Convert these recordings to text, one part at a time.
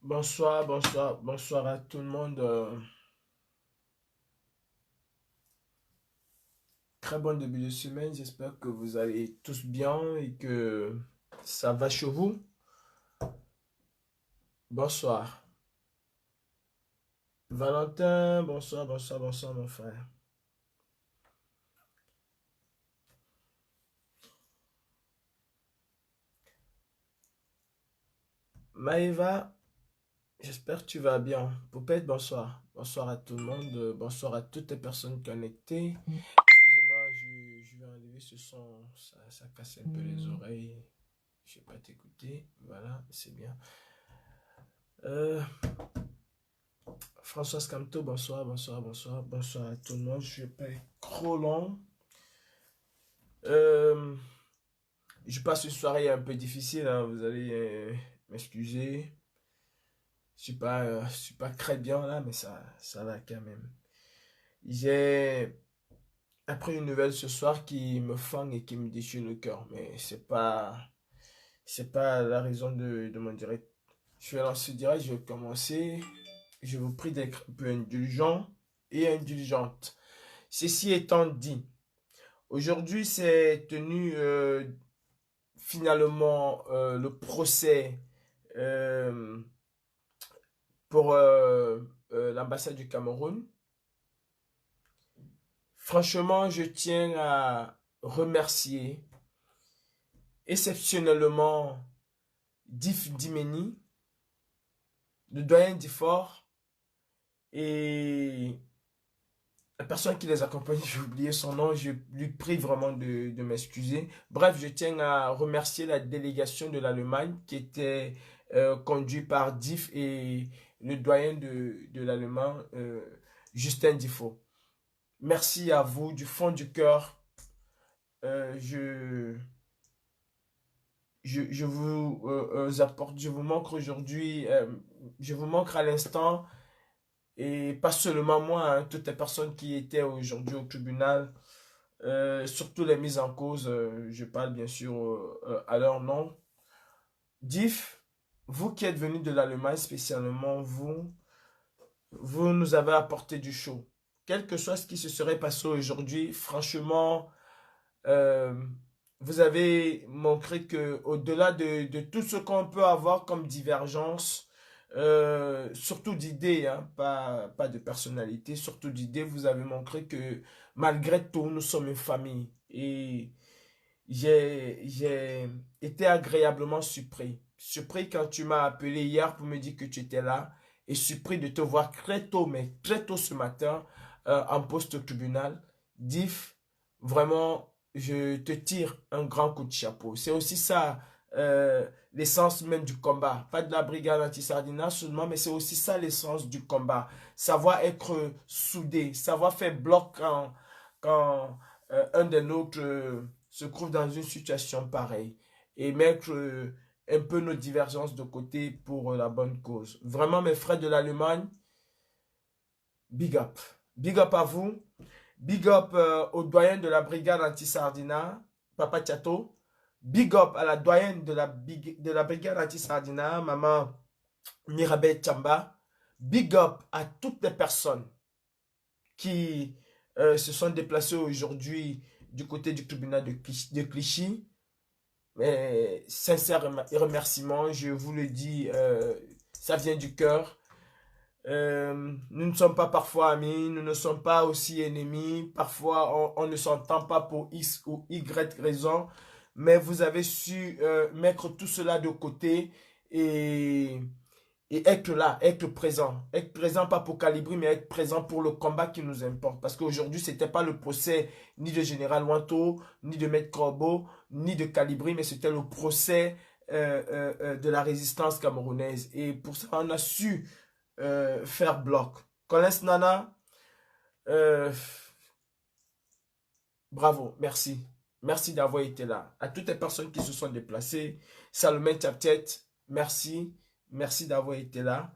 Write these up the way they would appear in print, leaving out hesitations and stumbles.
Bonsoir, bonsoir, bonsoir à tout le monde. Très bon début de semaine. J'espère que vous allez tous bien et que ça va chez vous. Bonsoir. Valentin, bonsoir, bonsoir, bonsoir, mon frère. Maëva, j'espère que tu vas bien. Poupette, bonsoir. Bonsoir à tout le monde. Bonsoir à toutes les personnes connectées. Excusez-moi, je vais enlever ce son. Ça casse un peu les oreilles. Je vais pas t'écouter. Voilà, c'est bien. Euh, Françoise Camto, bonsoir, bonsoir, bonsoir, bonsoir à tout le monde. Je ne vais pas être trop long. Euh, je passe une soirée un peu difficile, hein, vous allez m'excuser. Je suis pas très bien là, mais ça va quand même. J'ai appris une nouvelle ce soir qui me fend et qui me déchire le cœur, mais c'est pas la raison de mon direct. Je vais lancer direct, je vais commencer. Je vous prie d'être un peu indulgent et indulgente. Ceci étant dit, aujourd'hui s'est tenu finalement le procès euh, pour l'ambassade du Cameroun. Franchement, je tiens à remercier exceptionnellement Dif Dimeni, le doyen d'Ifor et la personne qui les accompagne, j'ai oublié son nom, je lui prie vraiment de m'excuser. Bref, je tiens à remercier la délégation de l'Allemagne qui était conduite par Diff et le doyen de l'Allemagne, Justin Diffo. Merci à vous du fond du cœur. Euh, je, je vous apporte, je vous manque aujourd'hui, je vous manque à l'instant. Et pas seulement moi, hein, toutes les personnes qui étaient aujourd'hui au tribunal. Surtout les mises en cause, je parle bien sûr à leur nom. Diff, vous qui êtes venu de l'Allemagne spécialement, vous nous avez apporté du chaud. Quel que soit ce qui se serait passé aujourd'hui, franchement, euh, vous avez montré que au-delà de tout ce qu'on peut avoir comme divergence, surtout d'idées, hein, pas de personnalité, surtout d'idées, vous avez montré que malgré tout, nous sommes une famille. Et j'ai été agréablement surpris. Surpris quand tu m'as appelé hier pour me dire que tu étais là et surpris de te voir très tôt, mais très tôt ce matin en poste au tribunal. Diff, vraiment, je te tire un grand coup de chapeau. C'est aussi ça l'essence même du combat. Pas de la brigade anti-Sardina seulement, mais c'est aussi ça l'essence du combat. Savoir être soudé, savoir faire bloc quand un des nôtres se trouve dans une situation pareille et mettre un peu nos divergences de côté pour la bonne cause. Vraiment, mes frères de l'Allemagne, big up. Big up à vous. Big up au doyen de la brigade anti-Sardina, Papa Tchato. Big up à la doyenne de la brigade anti-Sardina, Maman Mirabel Chamba. Big up à toutes les personnes qui se sont déplacées aujourd'hui du côté du tribunal de Clichy. Mais sincère remerciement, je vous le dis, ça vient du cœur. Nous ne sommes pas parfois amis, nous ne sommes pas aussi ennemis. Parfois, on ne s'entend pas pour X ou Y raison. Mais vous avez su mettre tout cela de côté et et être là, être présent. Être présent pas pour Calibri, mais être présent pour le combat qui nous importe. Parce qu'aujourd'hui, ce n'était pas le procès ni de Général Wanto, ni de Maître Corbeau, ni de Calibri, mais c'était le procès de la résistance camerounaise. Et pour ça, on a su faire bloc. Collins Nana, euh, bravo, merci. Merci d'avoir été là. À toutes les personnes qui se sont déplacées, Salomé Tchaptiet, merci. Merci d'avoir été là.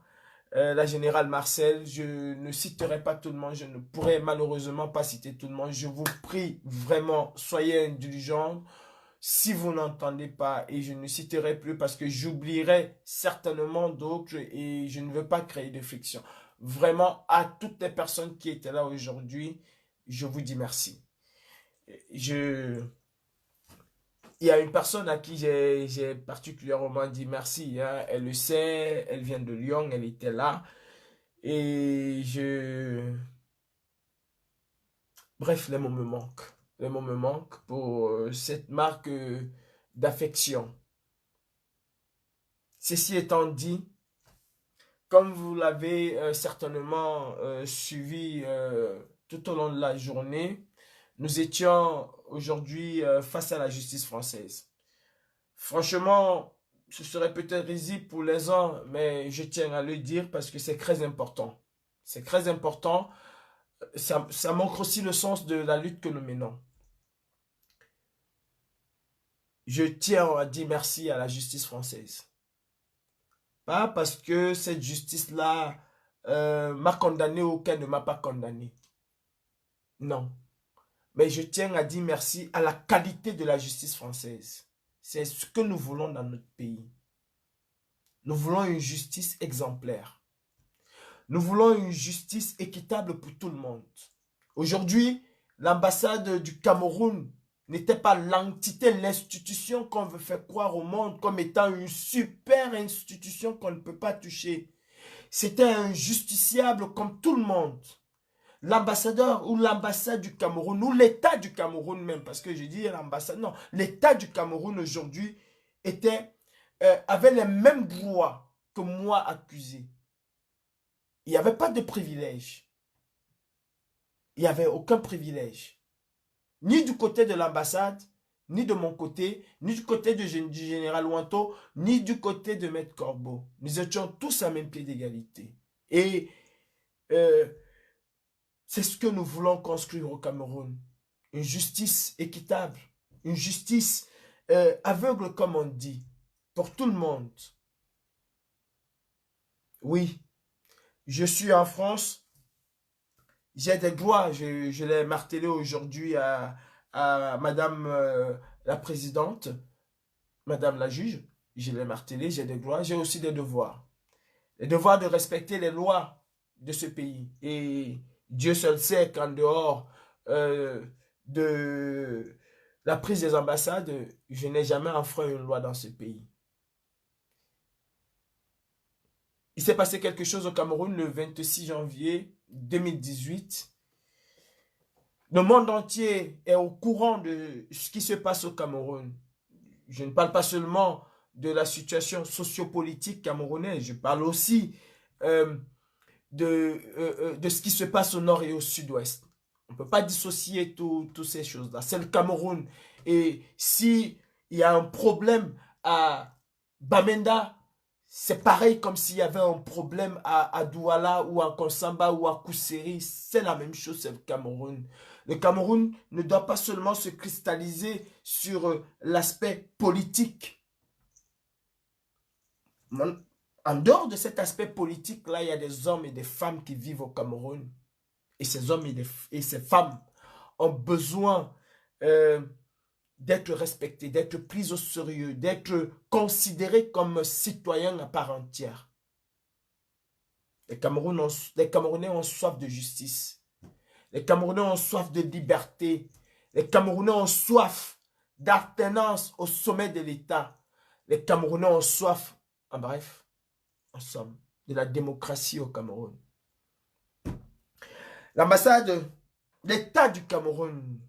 La générale Marcel, je ne citerai pas tout le monde, je ne pourrai malheureusement pas citer tout le monde. Je vous prie vraiment, soyez indulgents, si vous n'entendez pas, et je ne citerai plus parce que j'oublierai certainement d'autres et je ne veux pas créer de friction. Vraiment, à toutes les personnes qui étaient là aujourd'hui, je vous dis merci. Je, il y a une personne à qui j'ai particulièrement dit merci, hein. Elle le sait, elle vient de Lyon, elle était là. Et bref, les mots me manquent. Les mots me manquent pour cette marque d'affection. Ceci étant dit, comme vous l'avez certainement suivi tout au long de la journée, nous étions aujourd'hui face à la justice française. Franchement, ce serait peut-être risible pour les uns, mais je tiens à le dire parce que c'est très important. C'est très important. Ça montre aussi le sens de la lutte que nous menons. Je tiens à dire merci à la justice française. Pas parce que cette justice-là m'a condamné ou qu'elle ne m'a pas condamné. Non. Mais je tiens à dire merci à la qualité de la justice française. C'est ce que nous voulons dans notre pays. Nous voulons une justice exemplaire. Nous voulons une justice équitable pour tout le monde. Aujourd'hui, l'ambassade du Cameroun n'était pas l'entité, l'institution qu'on veut faire croire au monde comme étant une super institution qu'on ne peut pas toucher. C'était un justiciable comme tout le monde. L'ambassadeur ou l'ambassade du Cameroun, ou l'État du Cameroun même, parce que je dis l'ambassade, non, l'État du Cameroun aujourd'hui avait les mêmes droits que moi accusé. Il n'y avait pas de privilège. Il n'y avait aucun privilège. Ni du côté de l'ambassade, ni de mon côté, ni du côté du général Ouanto, ni du côté de Maître Corbeau. Nous étions tous à même pied d'égalité. Et c'est ce que nous voulons construire au Cameroun. Une justice équitable, une justice aveugle comme on dit, pour tout le monde. Oui, je suis en France, j'ai des droits, je l'ai martelé aujourd'hui à Madame la Présidente, Madame la Juge, je l'ai martelé, j'ai des droits, j'ai aussi des devoirs. Les devoirs de respecter les lois de ce pays. Et Dieu seul sait qu'en dehors de la prise des ambassades, je n'ai jamais enfreint une loi dans ce pays. Il s'est passé quelque chose au Cameroun le 26 janvier 2018. Le monde entier est au courant de ce qui se passe au Cameroun. Je ne parle pas seulement de la situation sociopolitique camerounaise, je parle aussi de ce qui se passe au nord et au sud-ouest. On ne peut pas dissocier toutes ces choses-là. C'est le Cameroun. Et s'il y a un problème à Bamenda, c'est pareil comme s'il y avait un problème à Douala ou à Konsamba ou à Kousseri. C'est la même chose, c'est le Cameroun. Le Cameroun ne doit pas seulement se cristalliser sur l'aspect politique. En dehors de cet aspect politique-là, il y a des hommes et des femmes qui vivent au Cameroun. Et ces hommes et ces femmes ont besoin d'être respectés, d'être pris au sérieux, d'être considérés comme citoyens à part entière. Les Camerounais ont soif de justice. Les Camerounais ont soif de liberté. Les Camerounais ont soif d'appartenance au sommet de l'État. Les Camerounais ont soif, en bref, en somme, de la démocratie au Cameroun. L'ambassade, l'État du Cameroun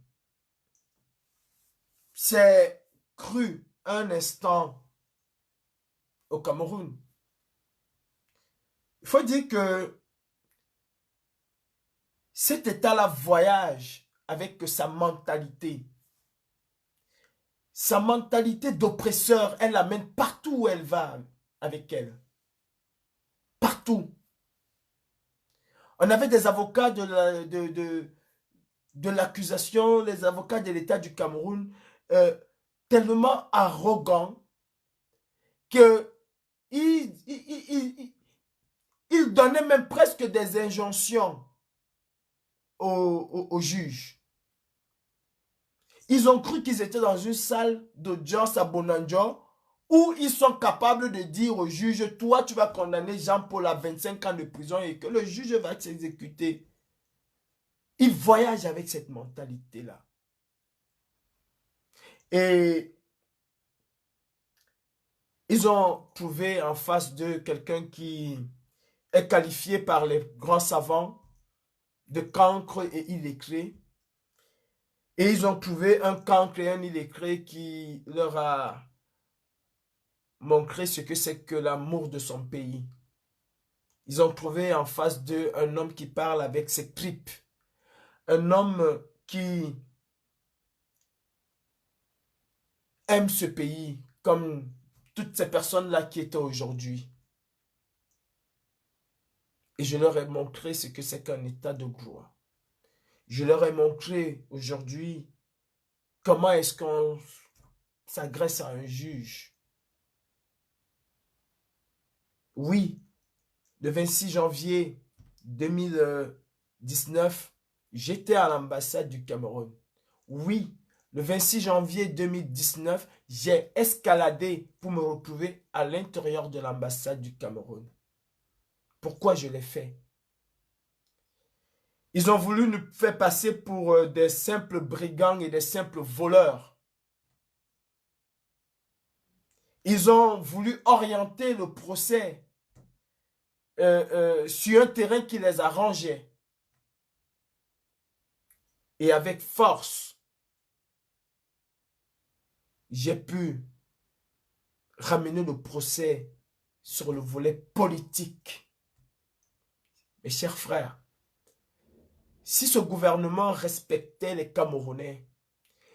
s'est cru un instant au Cameroun. Il faut dire que cet État-là voyage avec sa mentalité. Sa mentalité d'oppresseur, elle l'amène partout où elle va avec elle. Partout. On avait des avocats de l'accusation, les avocats de l'État du Cameroun, tellement arrogants que ils donnaient même presque des injonctions aux juges. Ils ont cru qu'ils étaient dans une salle d'audience à Bonanjo où ils sont capables de dire au juge, toi tu vas condamner Jean-Paul à 25 ans de prison et que le juge va s'exécuter. Ils voyagent avec cette mentalité-là. Et ils ont trouvé en face d'eux quelqu'un qui est qualifié par les grands savants de cancre et illettré. Et ils ont trouvé un cancre et un illettré qui leur a montré ce que c'est que l'amour de son pays. Ils ont trouvé en face d'eux un homme qui parle avec ses tripes. Un homme qui aime ce pays comme toutes ces personnes-là qui étaient aujourd'hui. Et je leur ai montré ce que c'est qu'un état de gloire. Je leur ai montré aujourd'hui comment est-ce qu'on s'agresse à un juge. Oui, le 26 janvier 2019, j'étais à l'ambassade du Cameroun. Oui, le 26 janvier 2019, j'ai escaladé pour me retrouver à l'intérieur de l'ambassade du Cameroun. Pourquoi je l'ai fait? Ils ont voulu nous faire passer pour des simples brigands et des simples voleurs. Ils ont voulu orienter le procès sur un terrain qui les arrangeait. Et avec force, j'ai pu ramener le procès sur le volet politique. Mes chers frères, si ce gouvernement respectait les Camerounais,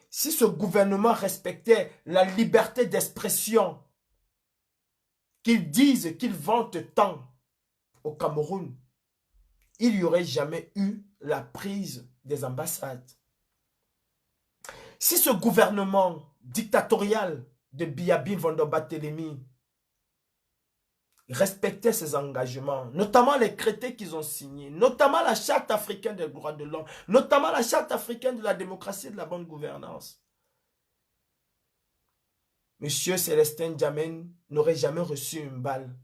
si ce gouvernement respectait la liberté d'expression qu'ils disent, qu'ils vantent tant au Cameroun, il n'y aurait jamais eu la prise des ambassades. Si ce gouvernement dictatorial de Biyabi Nvondo Barthélémy respectait ses engagements, notamment les traités qu'ils ont signés, notamment la Charte africaine des droits de l'homme, notamment la Charte africaine de la démocratie et de la bonne gouvernance, Monsieur Célestin Djamen n'aurait jamais reçu une balle.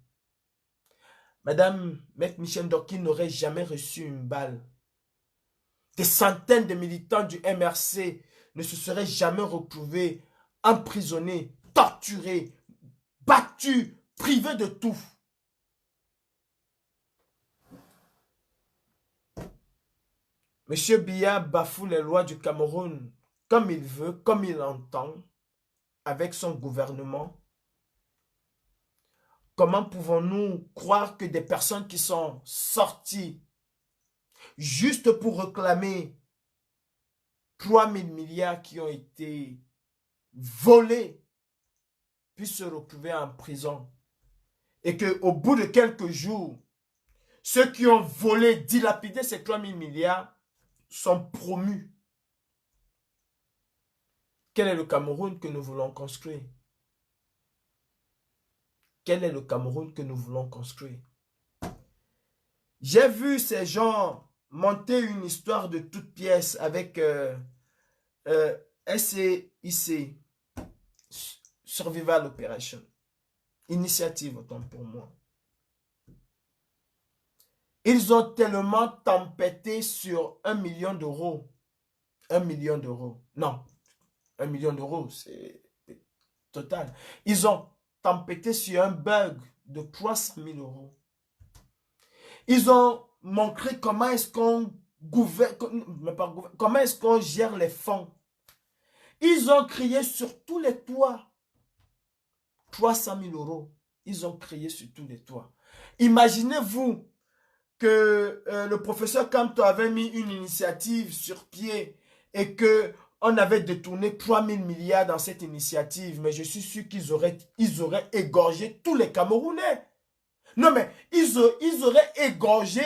Madame Maître Michel Dorky n'aurait jamais reçu une balle. Des centaines de militants du MRC ne se seraient jamais retrouvés emprisonnés, torturés, battus, privés de tout. Monsieur Biya bafoue les lois du Cameroun comme il veut, comme il entend, avec son gouvernement. Comment pouvons-nous croire que des personnes qui sont sorties juste pour réclamer 3000 milliards qui ont été volés puissent se retrouver en prison et qu'au bout de quelques jours, ceux qui ont volé, dilapidé ces 3000 milliards sont promus? Quel est le Cameroun que nous voulons construire? Quel est le Cameroun que nous voulons construire? J'ai vu ces gens monter une histoire de toutes pièces avec SCIC, Survival Operation, initiative autant pour moi. Ils ont tellement tempêté sur 1 million d'euros. 1 million d'euros. Non, 1 million d'euros, c'est total. Ils ont tempêté sur un bug de 300 000 euros. Ils ont montré comment est-ce qu'on gouverne, comment est-ce qu'on gère les fonds. Ils ont crié sur tous les toits. 300 000 euros. Ils ont crié sur tous les toits. Imaginez-vous que le professeur Kanto avait mis une initiative sur pied et que on avait détourné 3000 milliards dans cette initiative, mais je suis sûr qu'ils auraient égorgé tous les Camerounais. Non, mais ils auraient égorgé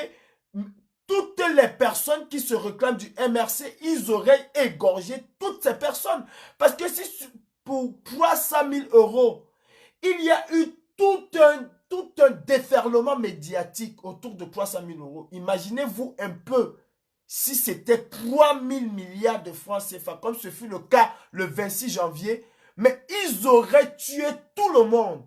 toutes les personnes qui se réclament du MRC, ils auraient égorgé toutes ces personnes. Parce que si pour 300 000 euros, il y a eu tout un déferlement médiatique autour de 300 000 euros. Imaginez-vous un peu si c'était 3000 milliards de francs CFA, comme ce fut le cas le 26 janvier, mais ils auraient tué tout le monde.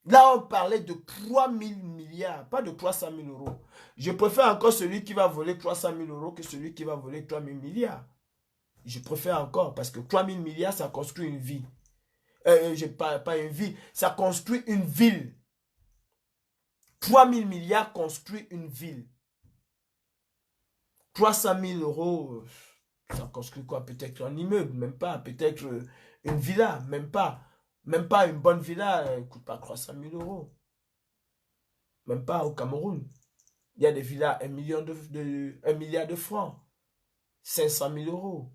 Là, on parlait de 3000 milliards, pas de 300 000 euros. Je préfère encore celui qui va voler 300 000 euros que celui qui va voler 3000 milliards. Je préfère encore parce que 3000 milliards, ça construit une vie. Pas une vie, ça construit une ville. 3000 milliards construit une ville. 300 000 euros, ça construit quoi? Peut-être un immeuble, même pas. Peut-être une villa, même pas. Même pas une bonne villa, elle ne coûte pas 300 000 euros. Même pas au Cameroun. Il y a des villas à 1 milliard de francs. 500 000 euros.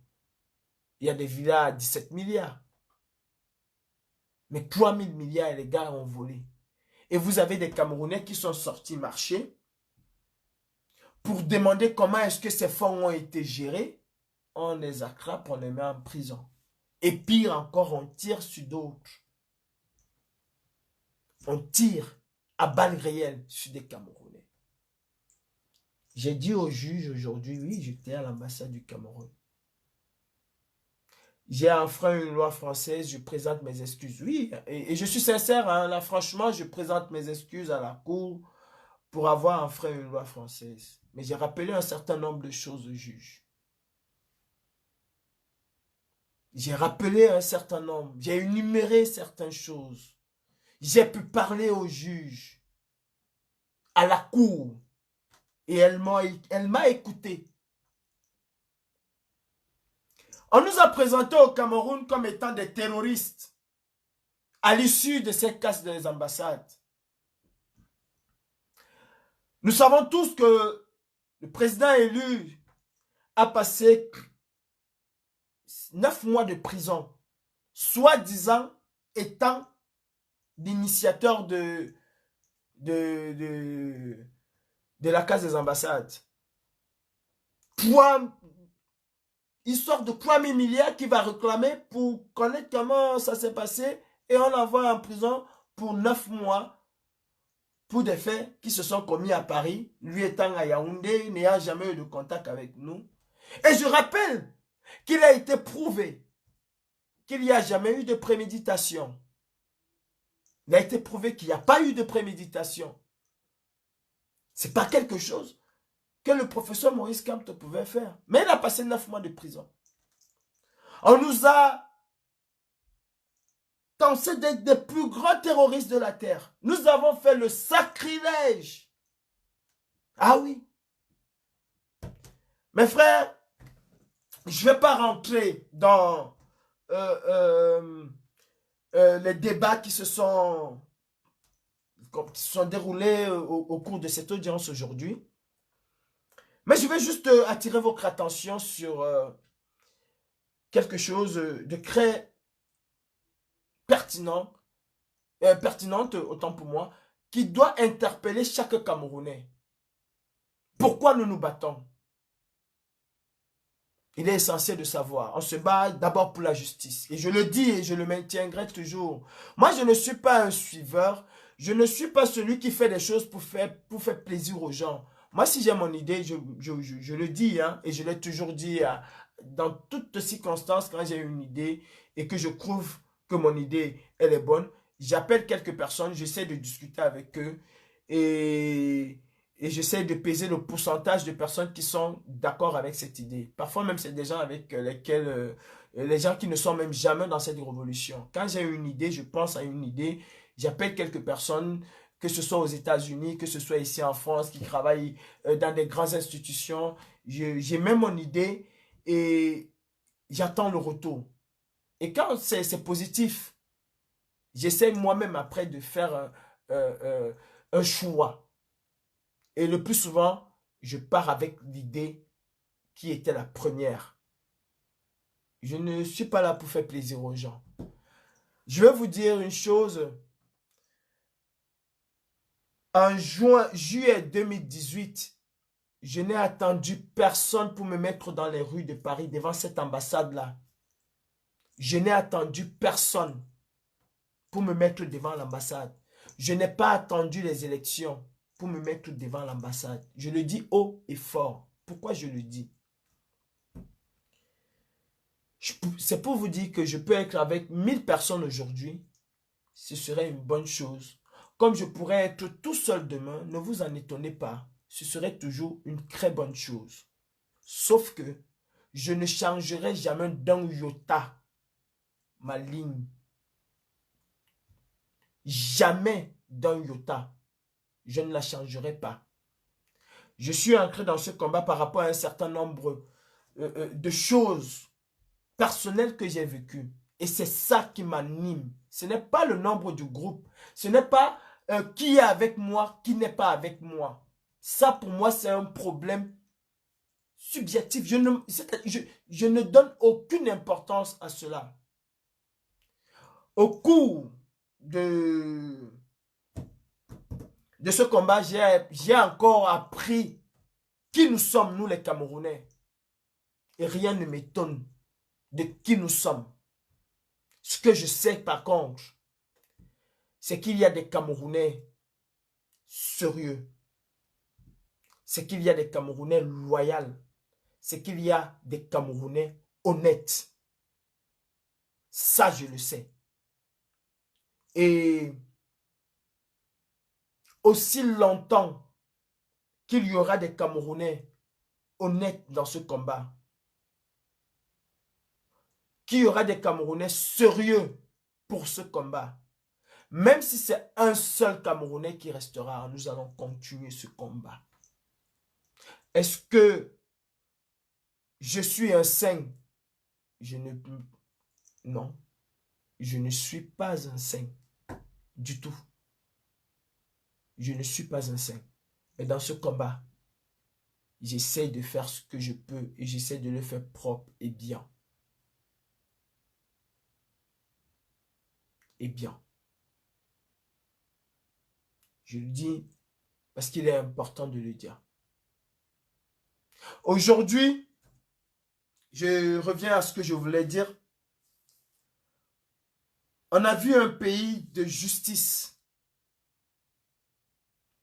Il y a des villas à 17 milliards. Mais 3000 milliards, les gars ont volé. Et vous avez des Camerounais qui sont sortis marcher pour demander comment est-ce que ces fonds ont été gérés. On les attrape, on les met en prison. Et pire encore, on tire sur d'autres. On tire à balles réelles sur des Camerounais. J'ai dit au juge aujourd'hui, oui, j'étais à l'ambassade du Cameroun. J'ai enfreint une loi française, je présente mes excuses. Oui, et je suis sincère, hein, là, franchement, je présente mes excuses à la cour pour avoir enfreint une loi française. Mais j'ai rappelé un certain nombre de choses au juge. J'ai rappelé un certain nombre, j'ai énuméré certaines choses. J'ai pu parler au juge, à la cour, et elle m'a écouté. On nous a présenté au Cameroun comme étant des terroristes à l'issue de ces casses des ambassades. Nous savons tous que le président élu a passé 9 mois de prison, soi-disant étant l'initiateur de la casse des ambassades. Histoire de 3000 milliards qu'il va réclamer pour connaître comment ça s'est passé et on l'envoie en prison pour 9 mois pour des faits qui se sont commis à Paris, lui étant à Yaoundé, n'ayant jamais eu de contact avec nous. Et je rappelle qu'il a été prouvé qu'il n'y a jamais eu de préméditation. Il a été prouvé qu'il n'y a pas eu de préméditation. Ce n'est pas quelque chose que le professeur Maurice Kamto pouvait faire. Mais il a passé 9 mois de prison. On nous a pensé d'être des plus grands terroristes de la terre. Nous avons fait le sacrilège. Ah oui. Mes frères, je ne vais pas rentrer dans les débats qui se sont déroulés au cours de cette audience aujourd'hui. Mais je vais juste attirer votre attention sur quelque chose de très pertinente, autant pour moi, qui doit interpeller chaque Camerounais. Pourquoi nous nous battons? Il est essentiel de savoir. On se bat d'abord pour la justice. Et je le dis et je le maintiendrai toujours. Moi, je ne suis pas un suiveur. Je ne suis pas celui qui fait des choses pour faire plaisir aux gens. Moi, si j'ai mon idée, je le dis, hein, et je l'ai toujours dit dans toutes circonstances quand j'ai une idée et que je trouve que mon idée, elle est bonne. J'appelle quelques personnes, j'essaie de discuter avec eux et j'essaie de peser le pourcentage de personnes qui sont d'accord avec cette idée. Parfois même, c'est des gens avec lesquels, les gens qui ne sont même jamais dans cette révolution. Quand j'ai une idée, je pense à une idée, j'appelle quelques personnes, que ce soit aux États-Unis, que ce soit ici en France, qui travaillent dans des grandes institutions. J'ai même mon idée et j'attends le retour. Et quand c'est positif, j'essaie moi-même après de faire un choix. Et le plus souvent, je pars avec l'idée qui était la première. Je ne suis pas là pour faire plaisir aux gens. Je vais vous dire une chose. En juillet 2018, je n'ai attendu personne pour me mettre dans les rues de Paris devant cette ambassade-là. Je n'ai attendu personne pour me mettre devant l'ambassade. Je n'ai pas attendu les élections. pour me mettre devant l'ambassade. Je le dis haut et fort. Pourquoi je le dis? C'est pour vous dire que je peux être avec 1000 personnes aujourd'hui. Ce serait une bonne chose. Comme je pourrais être tout seul demain, ne vous en étonnez pas. Ce serait toujours une très bonne chose. Sauf que je ne changerai jamais d'un iota ma ligne. Jamais d'un iota. Je ne la changerai pas. Je suis entré dans ce combat par rapport à un certain nombre de choses personnelles que j'ai vécues. Et c'est ça qui m'anime. Ce n'est pas le nombre du groupe. Ce n'est pas qui est avec moi, qui n'est pas avec moi. Ça, pour moi, c'est un problème subjectif. Je ne donne aucune importance à cela. Au cours de ce combat, j'ai encore appris qui nous sommes, nous les Camerounais. Et rien ne m'étonne de qui nous sommes. Ce que je sais par contre, c'est qu'il y a des Camerounais sérieux. C'est qu'il y a des Camerounais loyaux. C'est qu'il y a des Camerounais honnêtes. Ça, je le sais. Et aussi longtemps qu'il y aura des Camerounais honnêtes dans ce combat, qu'il y aura des Camerounais sérieux pour ce combat, même si c'est un seul Camerounais qui restera, nous allons continuer ce combat. Est-ce que je suis un saint? Non, je ne suis pas un saint du tout. Je ne suis pas un saint. Mais dans ce combat, j'essaie de faire ce que je peux et j'essaie de le faire propre et bien. Et bien. Je le dis parce qu'il est important de le dire. Aujourd'hui, je reviens à ce que je voulais dire. On a vu un pays de justice.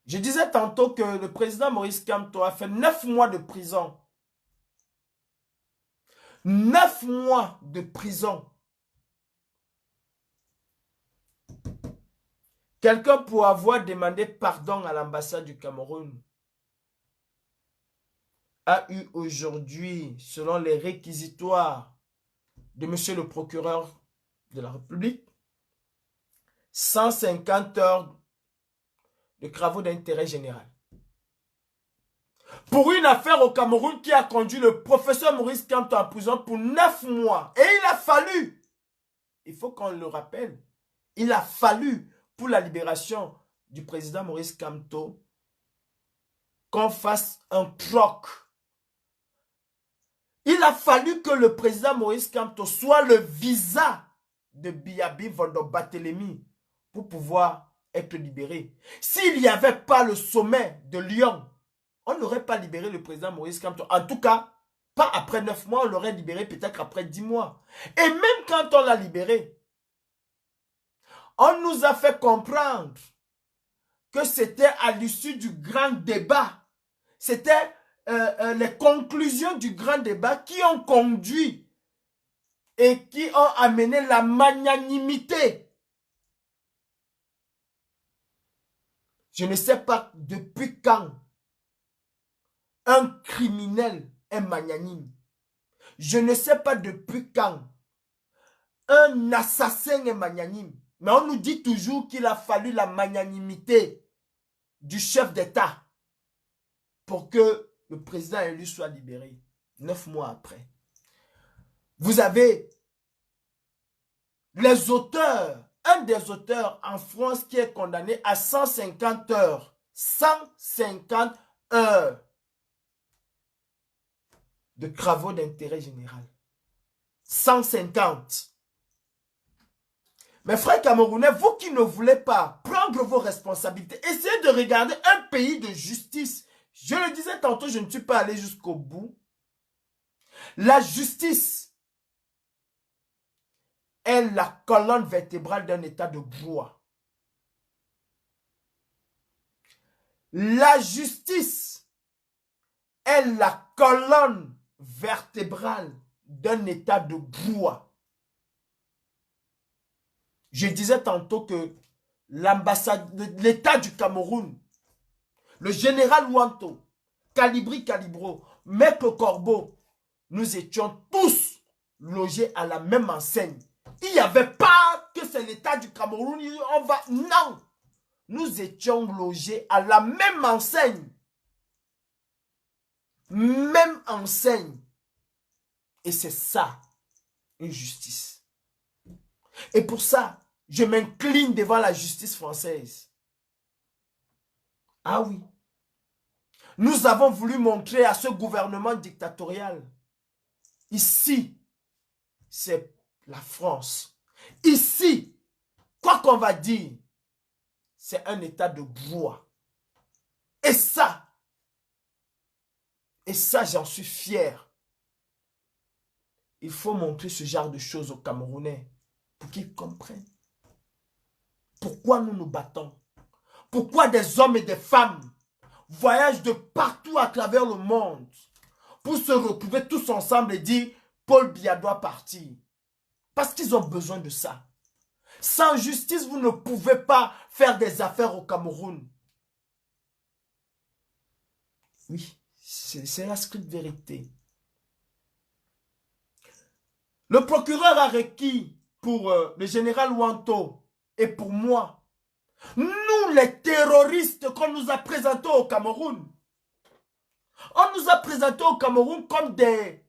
Je disais tantôt que le président Maurice Kamto a fait 9 mois de prison. 9 mois de prison. Quelqu'un pour avoir demandé pardon à l'ambassade du Cameroun a eu aujourd'hui, selon les réquisitoires de monsieur le procureur de la République, 150 heures de travaux d'intérêt général. Pour une affaire au Cameroun qui a conduit le professeur Maurice Kamto en prison pour 9 mois. Et il a fallu, il faut qu'on le rappelle, il a fallu pour la libération du président Maurice Kamto qu'on fasse un troc. Il a fallu que le président Maurice Kamto soit le visa de Biabi Vondo Barthélemy pour pouvoir être libéré. S'il n'y avait pas le sommet de Lyon, on n'aurait pas libéré le président Maurice Kamto. En tout cas, pas après 9 mois, on l'aurait libéré peut-être après 10 mois. Et même quand on l'a libéré, on nous a fait comprendre que c'était à l'issue du grand débat. C'était les conclusions du grand débat qui ont conduit et qui ont amené la magnanimité. Je ne sais pas depuis quand un criminel est magnanime. Je ne sais pas depuis quand un assassin est magnanime. Mais on nous dit toujours qu'il a fallu la magnanimité du chef d'État pour que le président élu soit libéré 9 mois après. Vous avez les auteurs, un des auteurs en France qui est condamné à 150 heures. 150 heures de travaux d'intérêt général. 150. Mes frères camerounais, vous qui ne voulez pas prendre vos responsabilités, essayez de regarder un pays de justice. Je le disais tantôt, je ne suis pas allé jusqu'au bout. La justice est la colonne vertébrale d'un état de droit. La justice est la colonne vertébrale d'un état de brouhaha. Je disais tantôt que l'État du Cameroun, le général Wanto, Calibri Calibro, Maître Corbeau, nous étions tous logés à la même enseigne. Il n'y avait pas que c'est l'État du Cameroun, on va... Non! Nous étions logés à la même enseigne. Même enseigne. Et c'est ça, une justice. Et pour ça, je m'incline devant la justice française. Ah oui. Nous avons voulu montrer à ce gouvernement dictatorial, ici, c'est la France. Ici, quoi qu'on va dire, c'est un état de brouhaha. Et ça, j'en suis fier. Il faut montrer ce genre de choses aux Camerounais pour qu'ils comprennent. Pourquoi nous nous battons? Pourquoi des hommes et des femmes voyagent de partout à travers le monde pour se retrouver tous ensemble et dire Paul Biya doit partir? Parce qu'ils ont besoin de ça. Sans justice, vous ne pouvez pas faire des affaires au Cameroun. Oui, c'est la stricte vérité. Le procureur a requis pour le général Wanto et pour moi, nous les terroristes qu'on nous a présentés au Cameroun, on nous a présentés au Cameroun comme des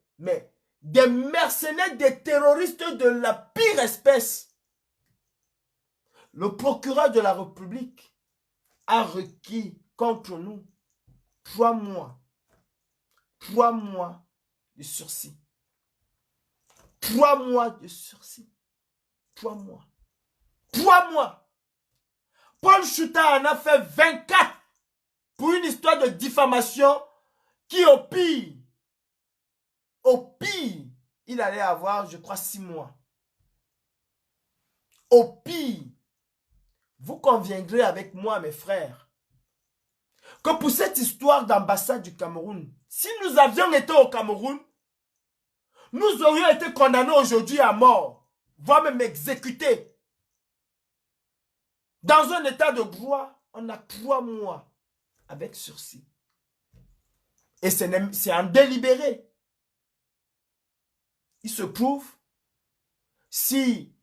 mercenaires, des terroristes de la pire espèce. Le procureur de la République a requis contre nous 3 mois. 3 mois de sursis. 3 mois de sursis. 3 mois. 3 mois. Paul Chouta en a fait 24 pour une histoire de diffamation qui au pire, il allait avoir, je crois, 6 mois. Au pire, vous conviendrez avec moi, mes frères, que pour cette histoire d'ambassade du Cameroun, si nous avions été au Cameroun, nous aurions été condamnés aujourd'hui à mort, voire même exécutés. Dans un état de brouhaha, on a 3 mois avec sursis. Et c'est en délibéré. Il se prouve, si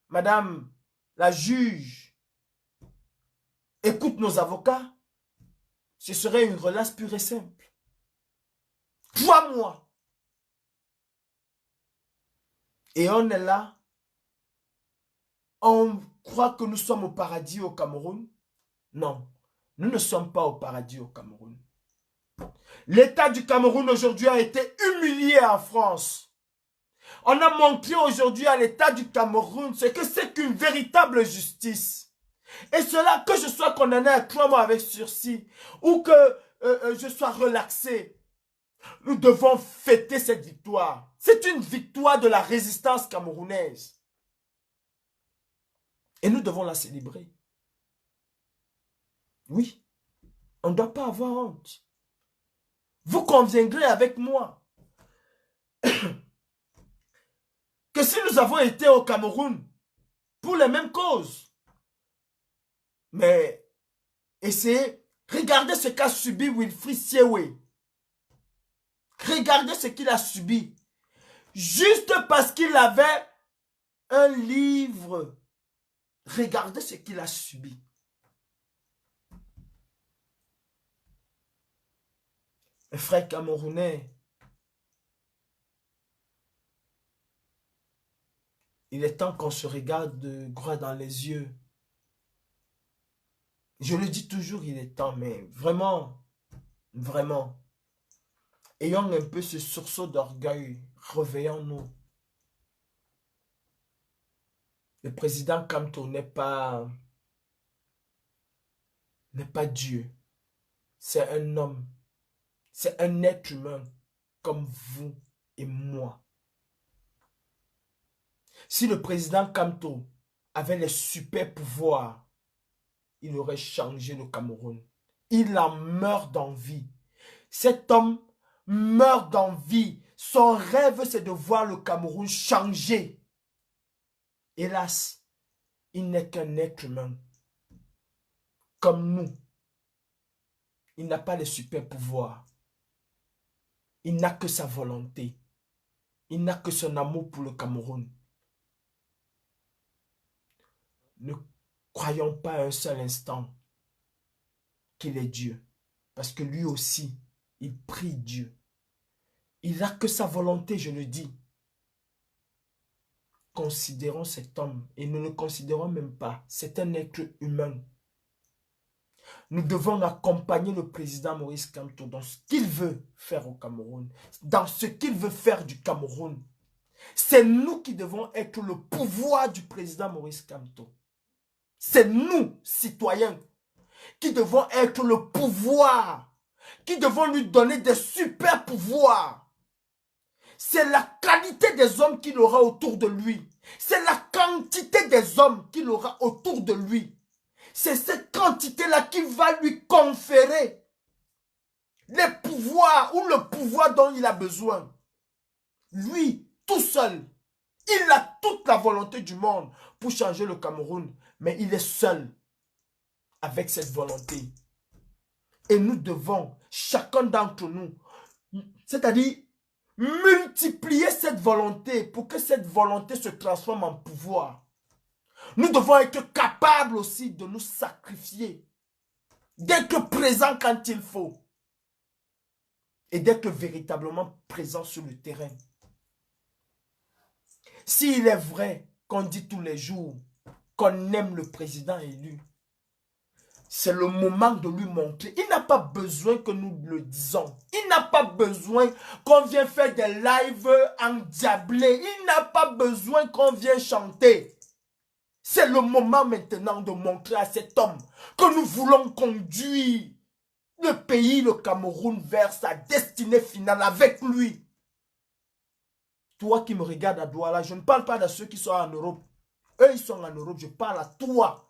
madame la juge écoute nos avocats, ce serait une relâche pure et simple. 3 mois. Et on est là. On croit que nous sommes au paradis au Cameroun. Non, nous ne sommes pas au paradis au Cameroun. L'État du Cameroun aujourd'hui a été humilié en France. On a montré aujourd'hui à l'État du Cameroun ce que c'est qu'une véritable justice. Et cela, que je sois condamné à 3 mois avec sursis ou que je sois relaxé, nous devons fêter cette victoire. C'est une victoire de la résistance camerounaise. Et nous devons la célébrer. Oui, on ne doit pas avoir honte. Vous conviendrez avec moi que si nous avons été au Cameroun pour les mêmes causes, mais regardez ce qu'a subi Wilfried Siewe. Regardez ce qu'il a subi. Juste parce qu'il avait un livre. Regardez ce qu'il a subi. Mes frères camerounais, il est temps qu'on se regarde droit dans les yeux. Je le dis toujours, il est temps, mais vraiment, vraiment, ayons un peu ce sursaut d'orgueil, réveillons-nous. Le président Kamto n'est pas Dieu. C'est un homme. C'est un être humain comme vous et moi. Si le président Kamto avait les super pouvoirs, il aurait changé le Cameroun. Il en meurt d'envie. Cet homme meurt d'envie. Son rêve, c'est de voir le Cameroun changer. Hélas, il n'est qu'un être humain. Comme nous. Il n'a pas les super pouvoirs. Il n'a que sa volonté. Il n'a que son amour pour le Cameroun. Ne croyons pas un seul instant qu'il est Dieu. Parce que lui aussi, il prie Dieu. Il n'a que sa volonté, je le dis. Considérons cet homme et ne le considérons même pas. C'est un être humain. Nous devons accompagner le président Maurice Kamto dans ce qu'il veut faire au Cameroun, dans ce qu'il veut faire du Cameroun. C'est nous qui devons être le pouvoir du président Maurice Kamto. C'est nous, citoyens, qui devons être le pouvoir, qui devons lui donner des super pouvoirs. C'est la qualité des hommes qu'il aura autour de lui. C'est la quantité des hommes qu'il aura autour de lui. C'est cette quantité-là qui va lui conférer les pouvoirs ou le pouvoir dont il a besoin. Lui, tout seul, il a toute la volonté du monde pour changer le Cameroun. Mais il est seul avec cette volonté. Et nous devons, chacun d'entre nous, c'est-à-dire multiplier cette volonté pour que cette volonté se transforme en pouvoir. Nous devons être capables aussi de nous sacrifier, d'être présents quand il faut et d'être véritablement présents sur le terrain. S'il est vrai qu'on dit tous les jours qu'on aime le président élu, c'est le moment de lui montrer. Il n'a pas besoin que nous le disons. Il n'a pas besoin qu'on vienne faire des lives endiablés. Il n'a pas besoin qu'on vienne chanter. C'est le moment maintenant de montrer à cet homme que nous voulons conduire le pays, le Cameroun, vers sa destinée finale avec lui. Toi qui me regardes à Douala, je ne parle pas de ceux qui sont en Europe. Eux, ils sont en Europe. Je parle à toi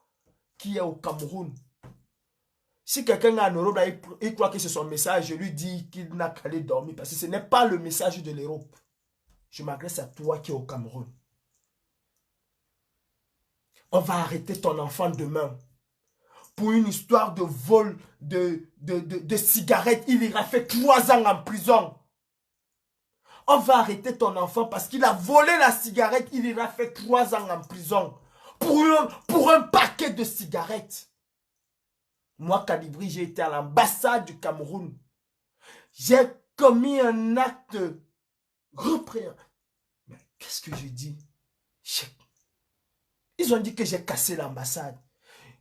qui es au Cameroun. Si quelqu'un est en Europe, là, il croit que c'est son message, je lui dis qu'il n'a qu'à aller dormir. Parce que ce n'est pas le message de l'Europe. Je m'adresse à toi qui es au Cameroun. On va arrêter ton enfant demain. Pour une histoire de vol de cigarettes, il ira faire 3 ans en prison. On va arrêter ton enfant parce qu'il a volé la cigarette, il ira faire 3 ans en prison. Pour un paquet de cigarettes. Moi, Kadibri, j'ai été à l'ambassade du Cameroun. J'ai commis un acte repréhensible. Mais qu'est-ce que je dis? Ils ont dit que j'ai cassé l'ambassade.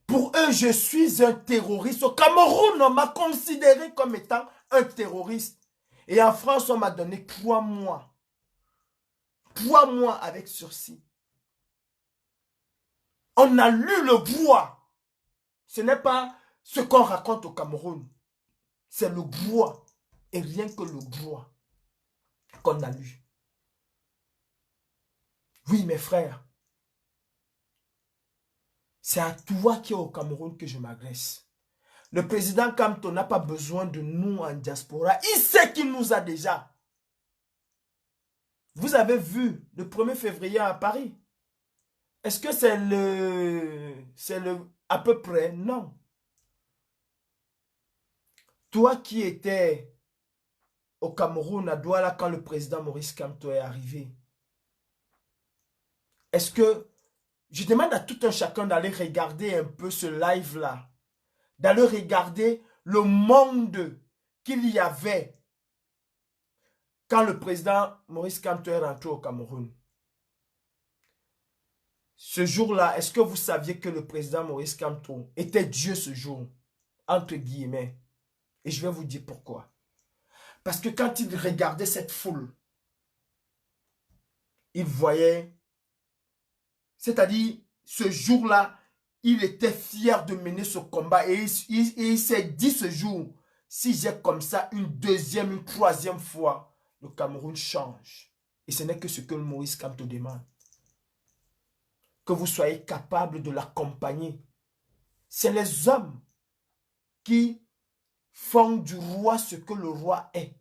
Pour eux, je suis un terroriste. Au Cameroun, on m'a considéré comme étant un terroriste. Et en France, on m'a donné 3 mois. 3 mois avec sursis. On a lu le droit. Ce n'est pas ce qu'on raconte au Cameroun. C'est le droit. Et rien que le droit qu'on a lu. Oui, mes frères. C'est à toi qui es au Cameroun que je m'adresse. Le président Kamto n'a pas besoin de nous en diaspora. Il sait qu'il nous a déjà. Vous avez vu le 1er février à Paris. Est-ce que c'est le à peu près? Non. Toi qui étais au Cameroun, à Douala, quand le président Maurice Kamto est arrivé, est-ce que... Je demande à tout un chacun d'aller regarder un peu ce live-là. D'aller regarder le monde qu'il y avait quand le président Maurice Kamto est rentré au Cameroun. Ce jour-là, est-ce que vous saviez que le président Maurice Kamto était Dieu ce jour? Entre guillemets. Et je vais vous dire pourquoi. Parce que quand il regardait cette foule, il voyait... C'est-à-dire, ce jour-là, il était fier de mener ce combat. Et il s'est dit ce jour, si j'ai comme ça une deuxième, une troisième fois, le Cameroun change. Et ce n'est que ce que Maurice Kamto demande. Que vous soyez capable de l'accompagner. C'est les hommes qui font du roi ce que le roi est.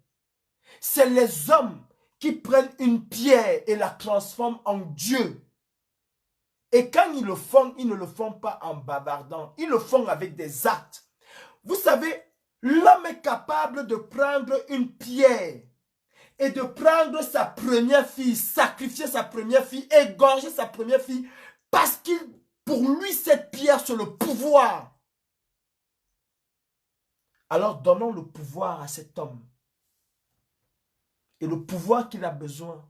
C'est les hommes qui prennent une pierre et la transforment en Dieu. Et quand ils le font, ils ne le font pas en bavardant. Ils le font avec des actes. Vous savez, l'homme est capable de prendre une pierre et de prendre sa première fille, sacrifier sa première fille, égorger sa première fille, parce que pour lui, cette pierre, c'est le pouvoir. Alors, donnons le pouvoir à cet homme. Et le pouvoir qu'il a besoin,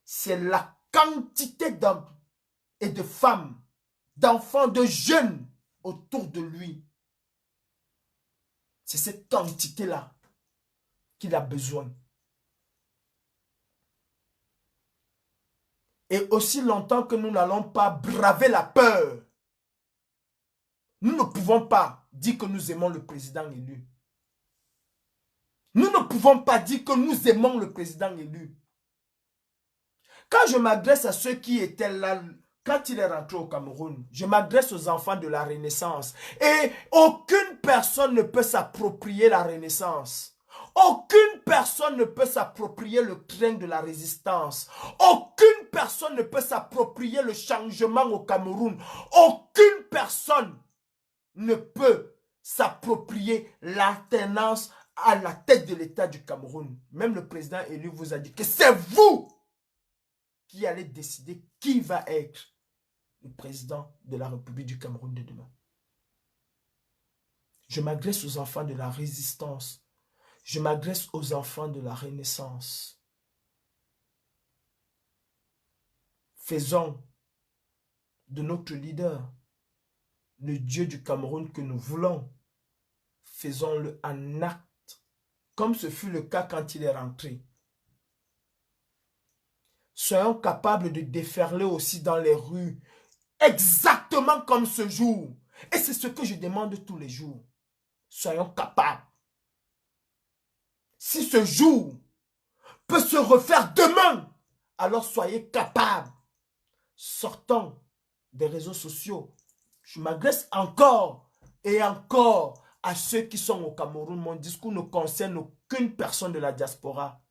c'est la quantité d'hommes et de femmes, d'enfants, de jeunes autour de lui. C'est cette quantité-là qu'il a besoin. Et aussi longtemps que nous n'allons pas braver la peur, nous ne pouvons pas dire que nous aimons le président élu. Nous ne pouvons pas dire que nous aimons le président élu. Quand je m'adresse à ceux qui étaient là, quand il est rentré au Cameroun, je m'adresse aux enfants de la Renaissance. Et aucune personne ne peut s'approprier la Renaissance. Aucune personne ne peut s'approprier le train de la résistance. Aucune personne ne peut s'approprier le changement au Cameroun. Aucune personne ne peut s'approprier l'alternance à la tête de l'État du Cameroun. Même le président élu vous a dit que c'est vous qui allez décider qui va être le président de la République du Cameroun de demain. Je m'adresse aux enfants de la résistance. Je m'adresse aux enfants de la Renaissance. Faisons de notre leader le Dieu du Cameroun que nous voulons. Faisons-le en acte, comme ce fut le cas quand il est rentré. Soyons capables de déferler aussi dans les rues, exactement comme ce jour. Et c'est ce que je demande tous les jours. Soyons capables. Si ce jour peut se refaire demain, alors soyez capables. Sortons des réseaux sociaux. Je m'adresse encore et encore à ceux qui sont au Cameroun. Mon discours ne concerne aucune personne de la diaspora.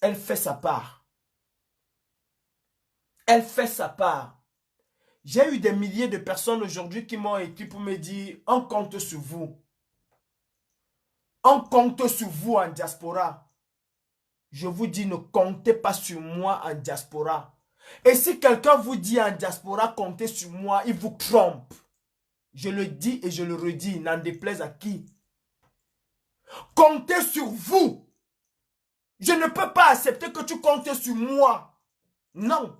Elle fait sa part. Elle fait sa part. J'ai eu des milliers de personnes aujourd'hui qui m'ont écrit pour me dire, on compte sur vous. On compte sur vous en diaspora. Je vous dis, ne comptez pas sur moi en diaspora. Et si quelqu'un vous dit en diaspora, comptez sur moi, il vous trompe. Je le dis et je le redis, n'en déplaise à qui. Comptez sur vous. Je ne peux pas accepter que tu comptes sur moi. Non.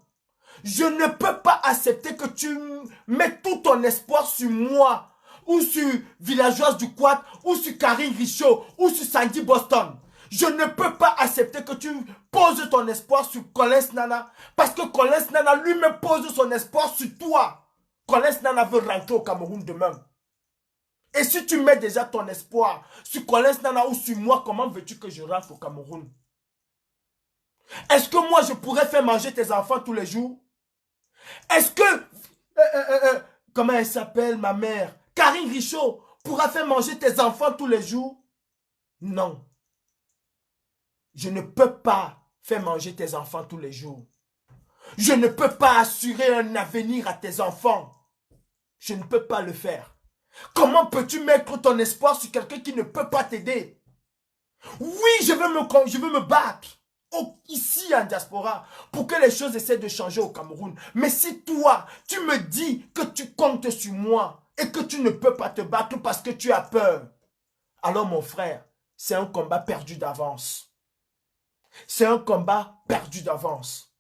Je ne peux pas accepter que tu mettes tout ton espoir sur moi, ou sur Villageoise du Quad, ou sur Karine Richaud, ou sur Sandy Boston. Je ne peux pas accepter que tu poses ton espoir sur Collins Nana, parce que Collins Nana lui-même pose son espoir sur toi. Collins Nana veut rentrer au Cameroun demain. Et si tu mets déjà ton espoir sur Collins Nana ou sur moi, comment veux-tu que je rentre au Cameroun? Est-ce que moi je pourrais faire manger tes enfants tous les jours? Est-ce que, comment elle s'appelle ma mère, Karine Richaud, pourra faire manger tes enfants tous les jours? Non. Je ne peux pas faire manger tes enfants tous les jours. Je ne peux pas assurer un avenir à tes enfants. Je ne peux pas le faire. Comment peux-tu mettre ton espoir sur quelqu'un qui ne peut pas t'aider? Oui, je veux me battre. Ici en diaspora, pour que les choses essaient de changer au Cameroun. Mais si toi, tu me dis que tu comptes sur moi et que tu ne peux pas te battre parce que tu as peur, alors mon frère, c'est un combat perdu d'avance. C'est un combat perdu d'avance.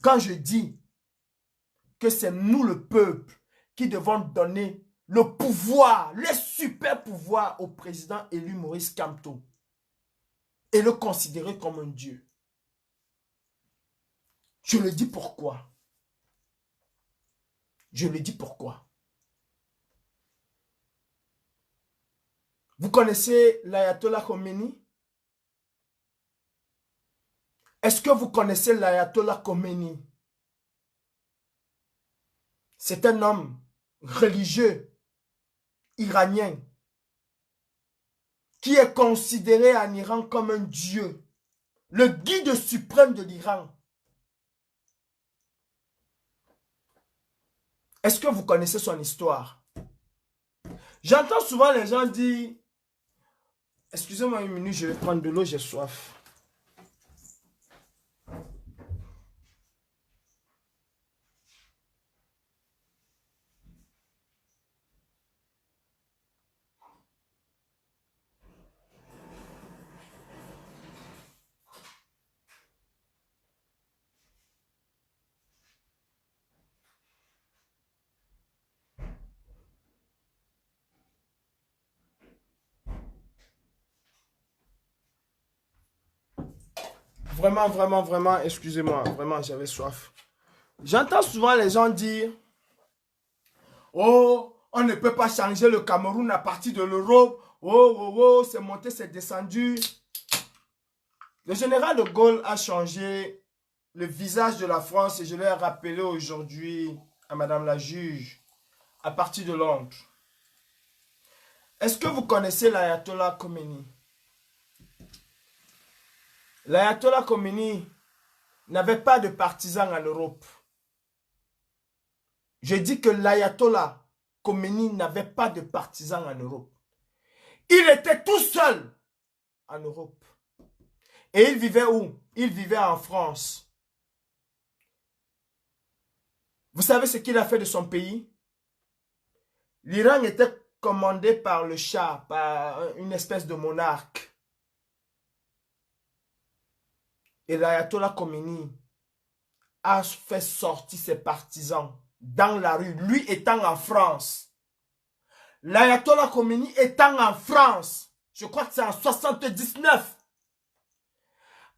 Quand je dis que c'est nous le peuple qui devons donner le pouvoir, les super pouvoirs au président élu Maurice Kamto, et le considérer comme un dieu. Je le dis pourquoi. Je le dis pourquoi. Vous connaissez l'ayatollah Khomeini? Est-ce que vous connaissez l'ayatollah Khomeini? C'est un homme religieux iranien qui est considéré en Iran comme un dieu, le guide suprême de l'Iran. Est-ce que vous connaissez son histoire? J'entends souvent les gens dire, excusez-moi une minute, je vais prendre de l'eau, j'ai soif. Vraiment, vraiment, vraiment, excusez-moi, vraiment, j'avais soif. J'entends souvent les gens dire, oh, on ne peut pas changer le Cameroun à partir de l'Europe. Oh, oh, oh, c'est monté, c'est descendu. Le général de Gaulle a changé le visage de la France et je l'ai rappelé aujourd'hui à Madame la juge à partir de Londres. Est-ce que vous connaissez l'Ayatollah Khomeini? L'Ayatollah Khomeini n'avait pas de partisans en Europe. Je dis que l'Ayatollah Khomeini n'avait pas de partisans en Europe. Il était tout seul en Europe. Et il vivait où? Il vivait en France. Vous savez ce qu'il a fait de son pays? L'Iran était commandé par le Shah, par une espèce de monarque. Et l'Ayatollah Khomeini a fait sortir ses partisans dans la rue, lui étant en France. L'Ayatollah Khomeini étant en France, je crois que c'est en 79,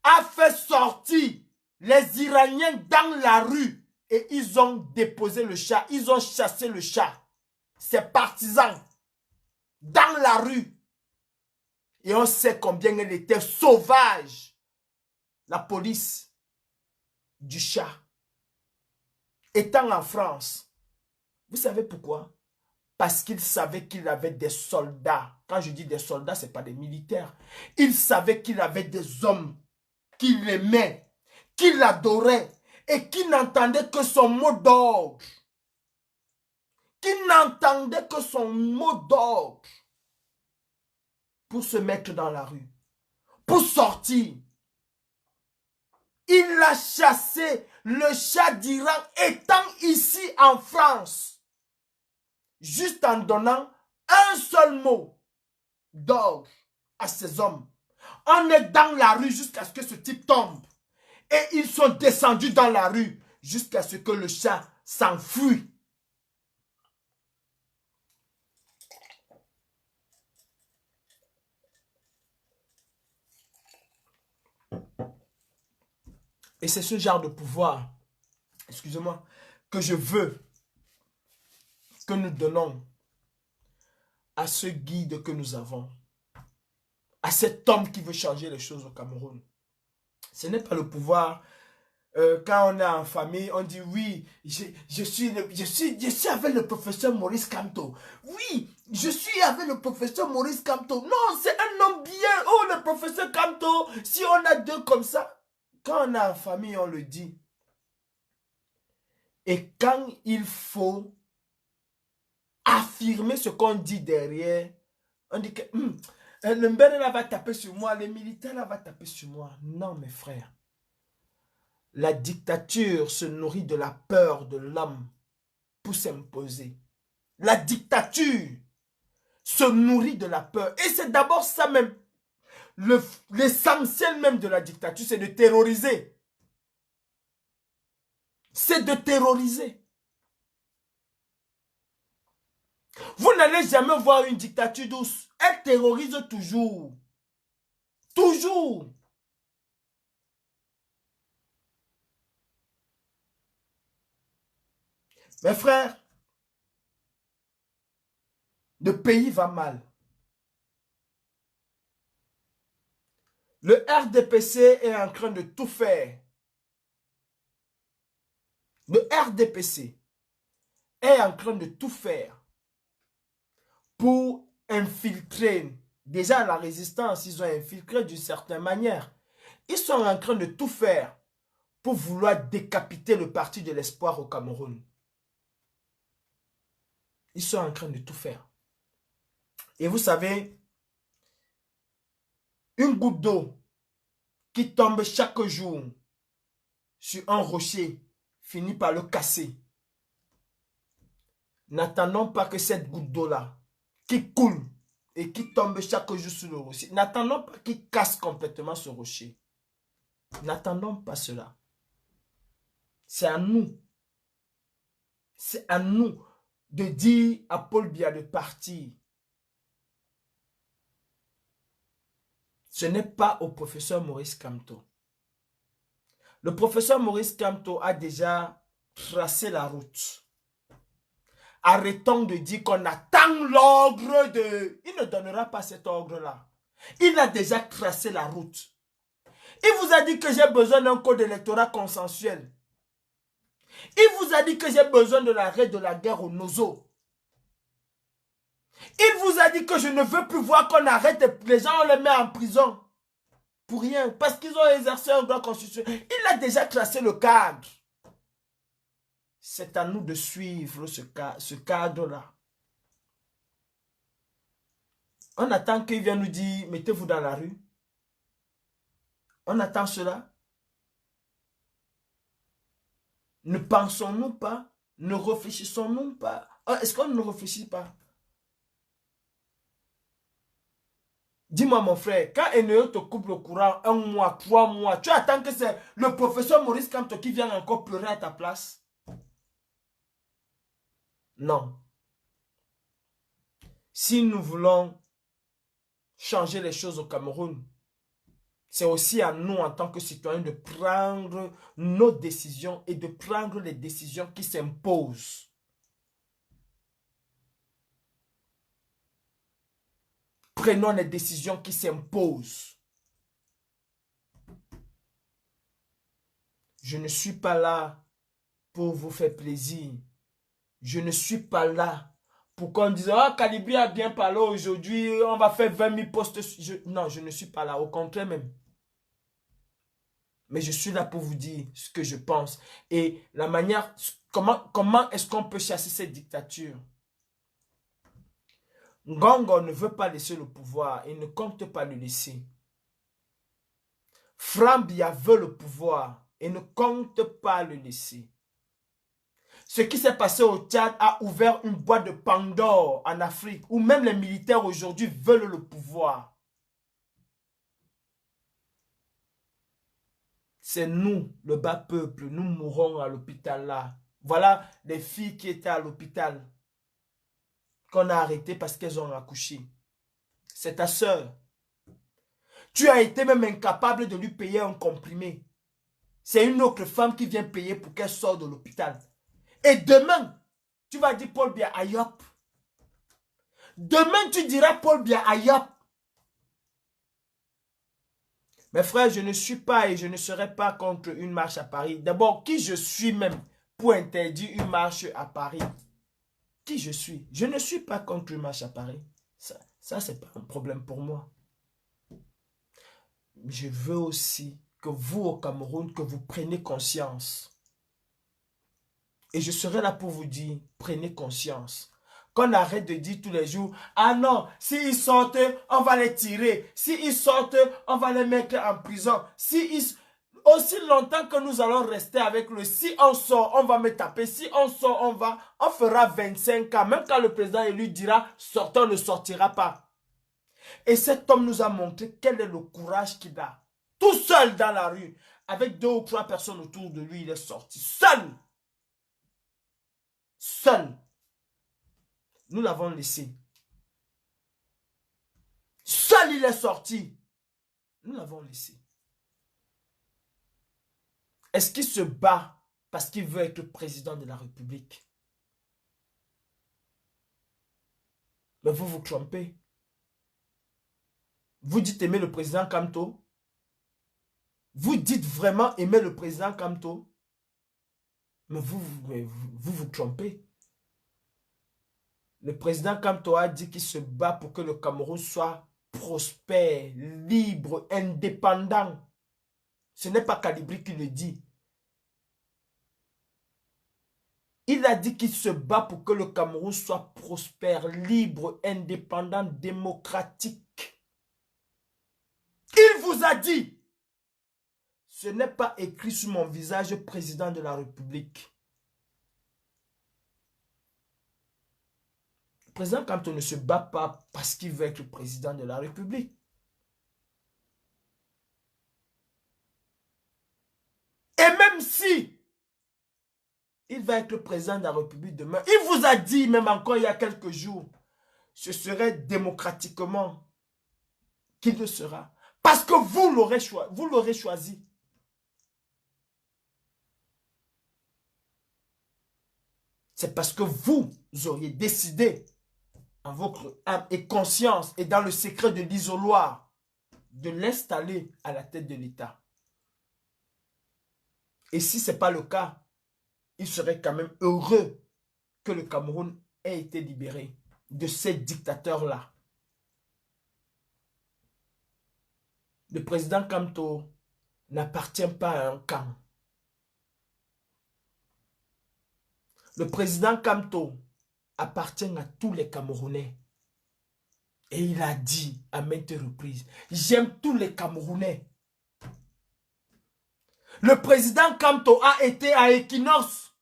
a fait sortir les Iraniens dans la rue et ils ont déposé le Shah, ils ont chassé le Shah, ses partisans, dans la rue. Et on sait combien elle était sauvage, la police du Shah, étant en France. Vous savez pourquoi? Parce qu'il savait qu'il avait des soldats. Quand je dis des soldats, ce n'est pas des militaires. Il savait qu'il avait des hommes qui l'aimaient, qui l'adoraient et qui n'entendaient que son mot d'ordre. Qui n'entendaient que son mot d'ordre pour se mettre dans la rue, pour sortir. Il a chassé le Shah d'Iran étant ici en France, juste en donnant un seul mot d'ordre à ses hommes. On est dans la rue jusqu'à ce que ce type tombe. Et ils sont descendus dans la rue jusqu'à ce que le Shah s'enfuit. Et c'est ce genre de pouvoir, excusez-moi, que je veux que nous donnons à ce guide que nous avons, à cet homme qui veut changer les choses au Cameroun. Ce n'est pas le pouvoir. Quand on est en famille, on dit oui, je suis avec le professeur Maurice Kamto. Oui, je suis avec le professeur Maurice Kamto. Non, c'est un homme bien. Oh, le professeur Kamto, si on a deux comme ça. Quand on est en famille, on le dit. Et quand il faut affirmer ce qu'on dit derrière, on dit que le Mbere là va taper sur moi, les militaires là va taper sur moi. Non, mes frères. La dictature se nourrit de la peur de l'homme pour s'imposer. La dictature se nourrit de la peur. Et c'est d'abord ça même. L'essentiel même de la dictature, c'est de terroriser. C'est de terroriser. Vous n'allez jamais voir une dictature douce. Elle terrorise toujours. Toujours. Mes frères, le pays va mal. Le RDPC est en train de tout faire. Le RDPC est en train de tout faire pour infiltrer. Déjà la résistance, ils ont infiltré d'une certaine manière. Ils sont en train de tout faire pour vouloir décapiter le parti de l'espoir au Cameroun. Ils sont en train de tout faire. Et vous savez, une goutte d'eau qui tombe chaque jour sur un rocher finit par le casser. N'attendons pas que cette goutte d'eau-là, qui coule et qui tombe chaque jour sur le rocher, n'attendons pas qu'il casse complètement ce rocher. N'attendons pas cela. C'est à nous. C'est à nous de dire à Paul Biya de partir. Ce n'est pas au professeur Maurice Kamto. Le professeur Maurice Kamto a déjà tracé la route. Arrêtons de dire qu'on attend l'ordre de... Il ne donnera pas cet ordre-là. Il a déjà tracé la route. Il vous a dit que j'ai besoin d'un code électoral consensuel. Il vous a dit que j'ai besoin de l'arrêt de la guerre au Nozo. Il vous a dit que je ne veux plus voir qu'on arrête les gens, on les met en prison. Pour rien, parce qu'ils ont exercé un droit constitutionnel. Il a déjà tracé le cadre. C'est à nous de suivre ce cadre-là. On attend qu'il vienne nous dire, mettez-vous dans la rue. On attend cela. Ne pensons-nous pas? Ne réfléchissons-nous pas? Est-ce qu'on ne réfléchit pas? Dis-moi mon frère, quand Eneo te coupe le courant 1 mois, 3 mois, tu attends que c'est le professeur Maurice Kamto qui vienne encore pleurer à ta place? Non. Si nous voulons changer les choses au Cameroun, c'est aussi à nous en tant que citoyens de prendre nos décisions et de prendre les décisions qui s'imposent. Prenons les décisions qui s'imposent. Je ne suis pas là pour vous faire plaisir. Je ne suis pas là pour qu'on dise « Ah, Kalibri a bien parlé aujourd'hui, on va faire 20 000 postes. » Non, je ne suis pas là, au contraire même. Mais je suis là pour vous dire ce que je pense. Et la manière, comment est-ce qu'on peut chasser cette dictature? Ngongo ne veut pas laisser le pouvoir et ne compte pas le laisser. Franc Biya veut le pouvoir et ne compte pas le laisser. Ce qui s'est passé au Tchad a ouvert une boîte de Pandore en Afrique, où même les militaires aujourd'hui veulent le pouvoir. C'est nous, le bas peuple, nous mourrons à l'hôpital là. Voilà les filles qui étaient à l'hôpital, qu'on a arrêtées parce qu'elles ont accouché. C'est ta soeur. Tu as été même incapable de lui payer un comprimé. C'est une autre femme qui vient payer pour qu'elle sorte de l'hôpital. Et demain, tu vas dire Paul Biya Ayop. Demain, tu diras Paul Biya Ayop. Mes frères, je ne suis pas et je ne serai pas contre une marche à Paris. D'abord, qui je suis même pour interdire une marche à Paris? Qui je suis? Je ne suis pas contre une marche à Paris. Ça c'est pas un problème pour moi. Je veux aussi que vous au Cameroun, que vous preniez conscience. Et je serai là pour vous dire, prenez conscience. Qu'on arrête de dire tous les jours, ah non, s'ils sortent, on va les tirer. S'ils sortent, on va les mettre en prison. Aussi longtemps que nous allons rester avec le si on sort, on va me taper. Si on sort, on fera 25 ans. Même quand le président élu dira, sortons, on ne sortira pas. Et cet homme nous a montré quel est le courage qu'il a. Tout seul dans la rue, avec 2 ou 3 personnes autour de lui, il est sorti. Seul. Seul. Nous l'avons laissé. Seul il est sorti. Nous l'avons laissé. Est-ce qu'il se bat parce qu'il veut être président de la République? Mais vous vous trompez. Vous dites aimer le président Kamto? Vous dites vraiment aimer le président Kamto? Mais vous vous trompez. Le président Kamto a dit qu'il se bat pour que le Cameroun soit prospère, libre, indépendant. Ce n'est pas Kalibri qui le dit. Il a dit qu'il se bat pour que le Cameroun soit prospère, libre, indépendant, démocratique. Il vous a dit, ce n'est pas écrit sur mon visage, président de la République. Le président Kamto ne se bat pas parce qu'il veut être le président de la République. Et même si il va être le président de la République demain, il vous a dit, même encore il y a quelques jours, ce serait démocratiquement qu'il le sera. Parce que vous l'aurez choisi. C'est parce que vous auriez décidé en votre âme et conscience et dans le secret de l'isoloir de l'installer à la tête de l'État. Et si ce n'est pas le cas, il serait quand même heureux que le Cameroun ait été libéré de ces dictateurs-là. Le président Kamto n'appartient pas à un camp. Le président Kamto appartient à tous les Camerounais. Et il a dit à maintes reprises, j'aime tous les Camerounais. Le président Kamto a été à Equinox.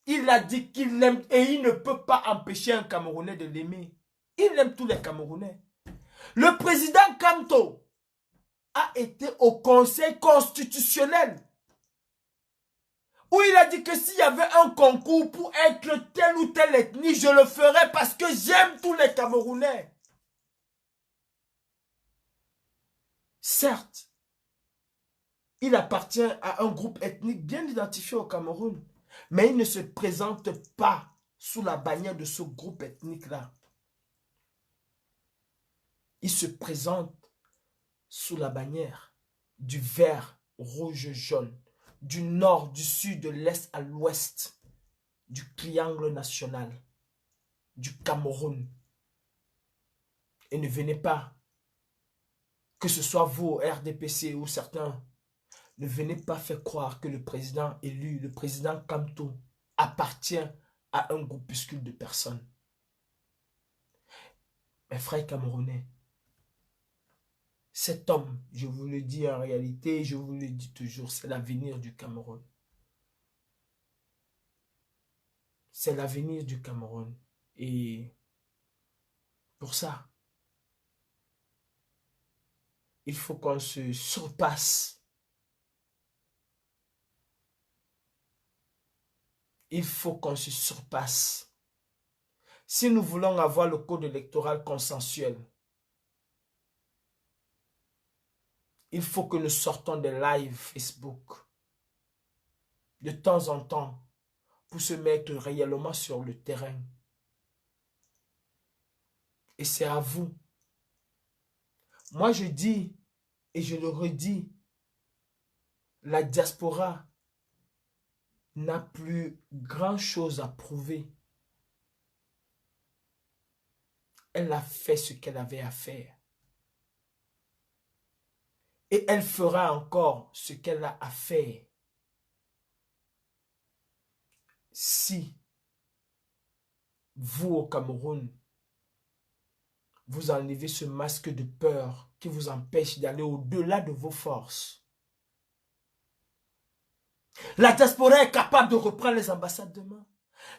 Il a dit qu'il l'aime et il ne peut pas empêcher un Camerounais de l'aimer. Il aime tous les Camerounais. Le président Kamto a été au Conseil constitutionnel où il a dit que s'il y avait un concours pour être telle ou telle ethnie, je le ferais parce que j'aime tous les Camerounais. Certes, il appartient à un groupe ethnique bien identifié au Cameroun, mais il ne se présente pas sous la bannière de ce groupe ethnique-là. Il se présente sous la bannière du vert, rouge, jaune, du nord, du sud, de l'est à l'ouest, du triangle national, du Cameroun. Et ne venez pas, que ce soit vous au RDPC ou certains, ne venez pas faire croire que le président élu, le président Kamto, appartient à un groupuscule de personnes. Mes frères camerounais, cet homme, je vous le dis en réalité, je vous le dis toujours, c'est l'avenir du Cameroun. C'est l'avenir du Cameroun. Et pour ça, il faut qu'on se surpasse. Il faut qu'on se surpasse. Si nous voulons avoir le code électoral consensuel, il faut que nous sortons des lives Facebook de temps en temps pour se mettre réellement sur le terrain. Et c'est à vous. Moi, je dis, et je le redis, la diaspora n'a plus grand-chose à prouver. Elle a fait ce qu'elle avait à faire. Et elle fera encore ce qu'elle a à faire. Si vous au Cameroun, vous enlevez ce masque de peur qui vous empêche d'aller au-delà de vos forces. La diaspora est capable de reprendre les ambassades demain.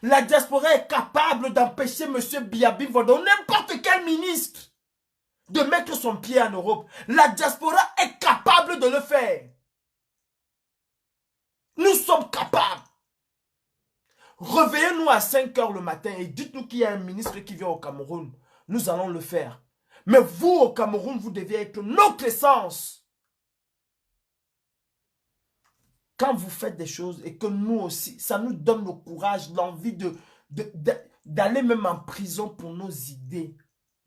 La diaspora est capable d'empêcher M. Biabi Vodou, n'importe quel ministre, de mettre son pied en Europe. La diaspora est capable de le faire. Nous sommes capables. Réveillez-nous à 5 h le matin et dites-nous qu'il y a un ministre qui vient au Cameroun. Nous allons le faire. Mais vous, au Cameroun, vous devez être notre essence. Quand vous faites des choses et que nous aussi, ça nous donne le courage, l'envie d'aller même en prison pour nos idées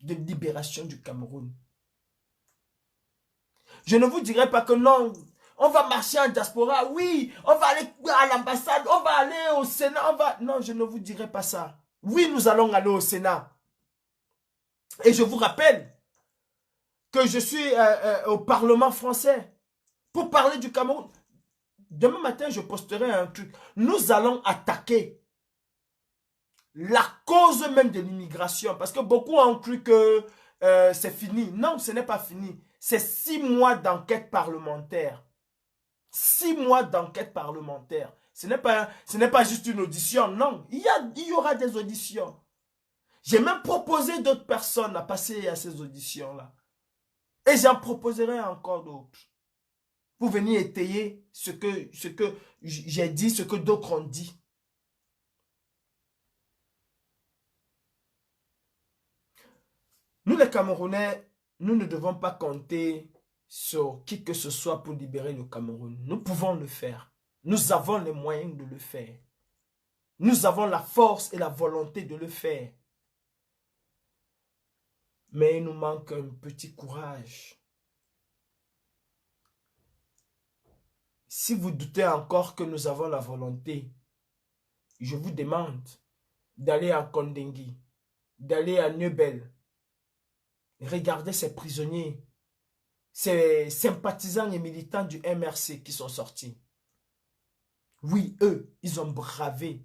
de libération du Cameroun. Je ne vous dirai pas que non, on va marcher en diaspora, oui, on va aller à l'ambassade, on va aller au Sénat, on va... Non, je ne vous dirai pas ça. Oui, nous allons aller au Sénat. Et je vous rappelle que je suis au Parlement français pour parler du Cameroun. Demain matin, je posterai un truc. Nous allons attaquer la cause même de l'immigration. Parce que beaucoup ont cru que c'est fini. Non, ce n'est pas fini. C'est 6 mois d'enquête parlementaire. 6 mois d'enquête parlementaire. Ce n'est pas juste une audition. Non, il y aura des auditions. J'ai même proposé d'autres personnes à passer à ces auditions-là. Et j'en proposerai encore d'autres. Pour venir étayer ce que j'ai dit, ce que d'autres ont dit. Nous les Camerounais, nous ne devons pas compter sur qui que ce soit pour libérer le Cameroun. Nous pouvons le faire. Nous avons les moyens de le faire. Nous avons la force et la volonté de le faire. Mais il nous manque un petit courage. Si vous doutez encore que nous avons la volonté, je vous demande d'aller à Kondengui, d'aller à Neubel. Regardez ces prisonniers, ces sympathisants et militants du MRC qui sont sortis. Oui, eux, ils ont bravé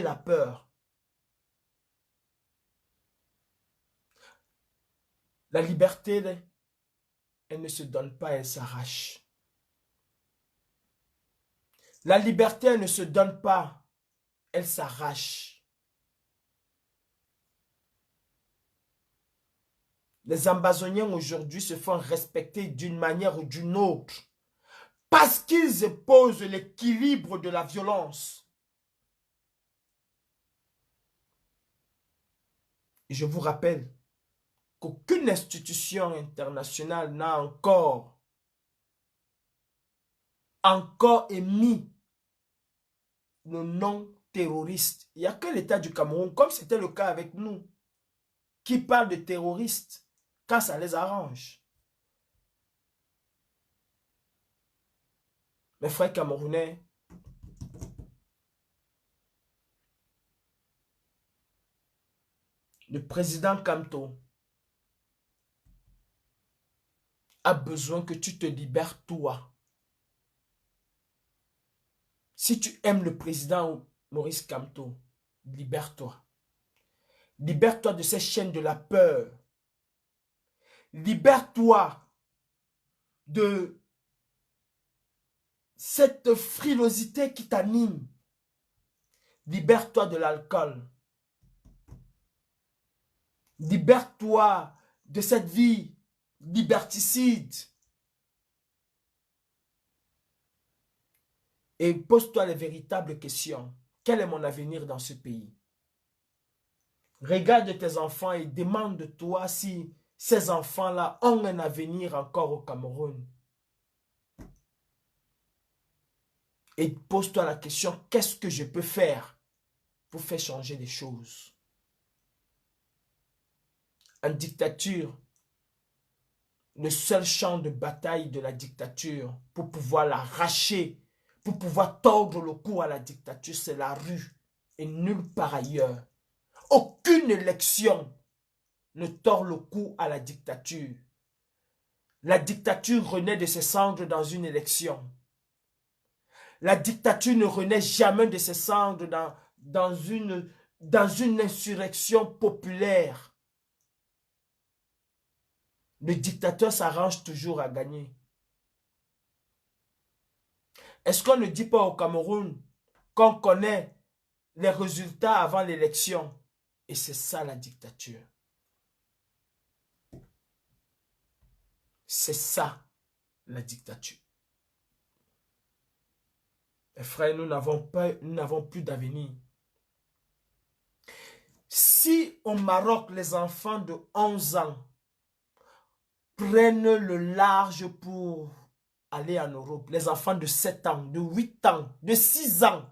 la peur. La liberté, elle ne se donne pas, elle s'arrache. La liberté, elle ne se donne pas, elle s'arrache. Les Ambazoniens aujourd'hui se font respecter d'une manière ou d'une autre parce qu'ils opposent l'équilibre de la violence. Et je vous rappelle qu'aucune institution internationale n'a encore émis le nom terroriste. Il n'y a que l'État du Cameroun, comme c'était le cas avec nous, qui parle de terroristes quand ça les arrange. Mes frères camerounais, le président Kamto a besoin que tu te libères toi. Si tu aimes le président Maurice Kamto, libère-toi. Libère-toi de ces chaînes de la peur. Libère-toi de cette frilosité qui t'anime. Libère-toi de l'alcool. Libère-toi de cette vie liberticide. Et pose-toi les véritables questions. Quel est mon avenir dans ce pays? Regarde tes enfants et demande-toi si ces enfants-là ont un avenir encore au Cameroun. Et pose-toi la question, qu'est-ce que je peux faire pour faire changer les choses? En dictature, le seul champ de bataille de la dictature pour pouvoir l'arracher, pour pouvoir tordre le cou à la dictature, c'est la rue et nulle part ailleurs. Aucune élection ne tord le cou à la dictature. La dictature renaît de ses cendres dans une élection. La dictature ne renaît jamais de ses cendres dans une insurrection populaire. Le dictateur s'arrange toujours à gagner. Est-ce qu'on ne dit pas au Cameroun qu'on connaît les résultats avant l'élection? Et c'est ça la dictature. C'est ça la dictature. Mes frères, nous n'avons plus d'avenir. Si au Maroc, les enfants de 11 ans prennent le large pour aller en Europe, les enfants de 7 ans, de 8 ans, de 6 ans,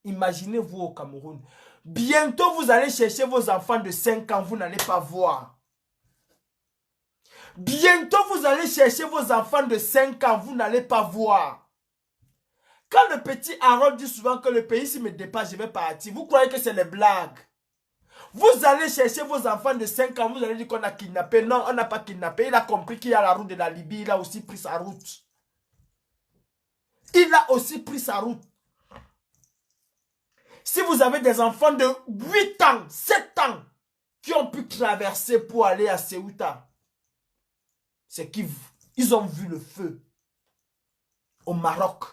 imaginez-vous au Cameroun. Bientôt, vous allez chercher vos enfants de 5 ans, vous n'allez pas voir. Bientôt, vous allez chercher vos enfants de 5 ans, vous n'allez pas voir. Quand le petit Harold dit souvent que le pays, s'il me dépasse, je vais partir, vous croyez que c'est les blagues? Vous allez chercher vos enfants de 5 ans, vous allez dire qu'on a kidnappé. Non, on n'a pas kidnappé. Il a compris qu'il y a la route de la Libye, il a aussi pris sa route. Il a aussi pris sa route. Si vous avez des enfants de 8 ans, 7 ans, qui ont pu traverser pour aller à Ceuta, c'est qu'ils ont vu le feu au Maroc.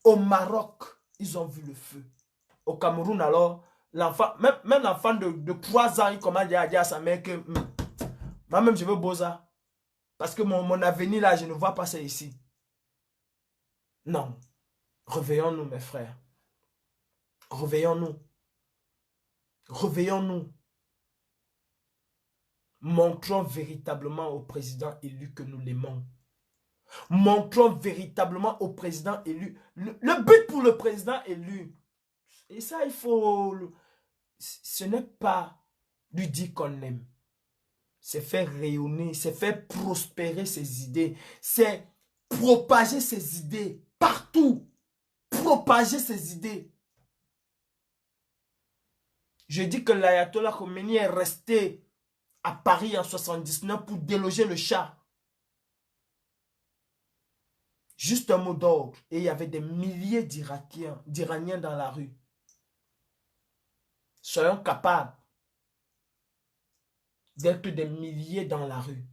Au Maroc, ils ont vu le feu. Au Cameroun, alors, l'enfant, même l'enfant de 3 ans, il commence à dire à sa mère que moi-même, je veux Boza. Parce que mon avenir, là, je ne vois pas ça ici. Non. Réveillons-nous, mes frères. Réveillons-nous. Réveillons-nous. Montrons véritablement au président élu que nous l'aimons. Montrons véritablement au président élu. Le but pour le président élu, et ça, il faut... Ce n'est pas lui dire qu'on l'aime. C'est faire rayonner, c'est faire prospérer ses idées. C'est propager ses idées partout. Propager ses idées. Je dis que l'ayatollah Khomeini est resté à Paris en 79 pour déloger le Shah. Juste un mot d'ordre. Et il y avait des milliers d'Iraniens dans la rue. Soyons capables d'être des milliers dans la rue.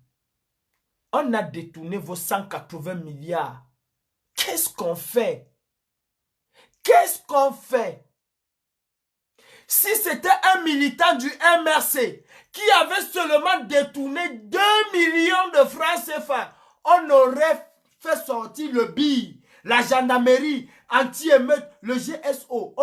On a détourné vos 180 milliards. Qu'est-ce qu'on fait? Qu'est-ce qu'on fait? Si c'était un militant du MRC qui avait seulement détourné 2 millions de francs CFA, on aurait fait sortir le BI, la gendarmerie, anti-émeute, le GSO.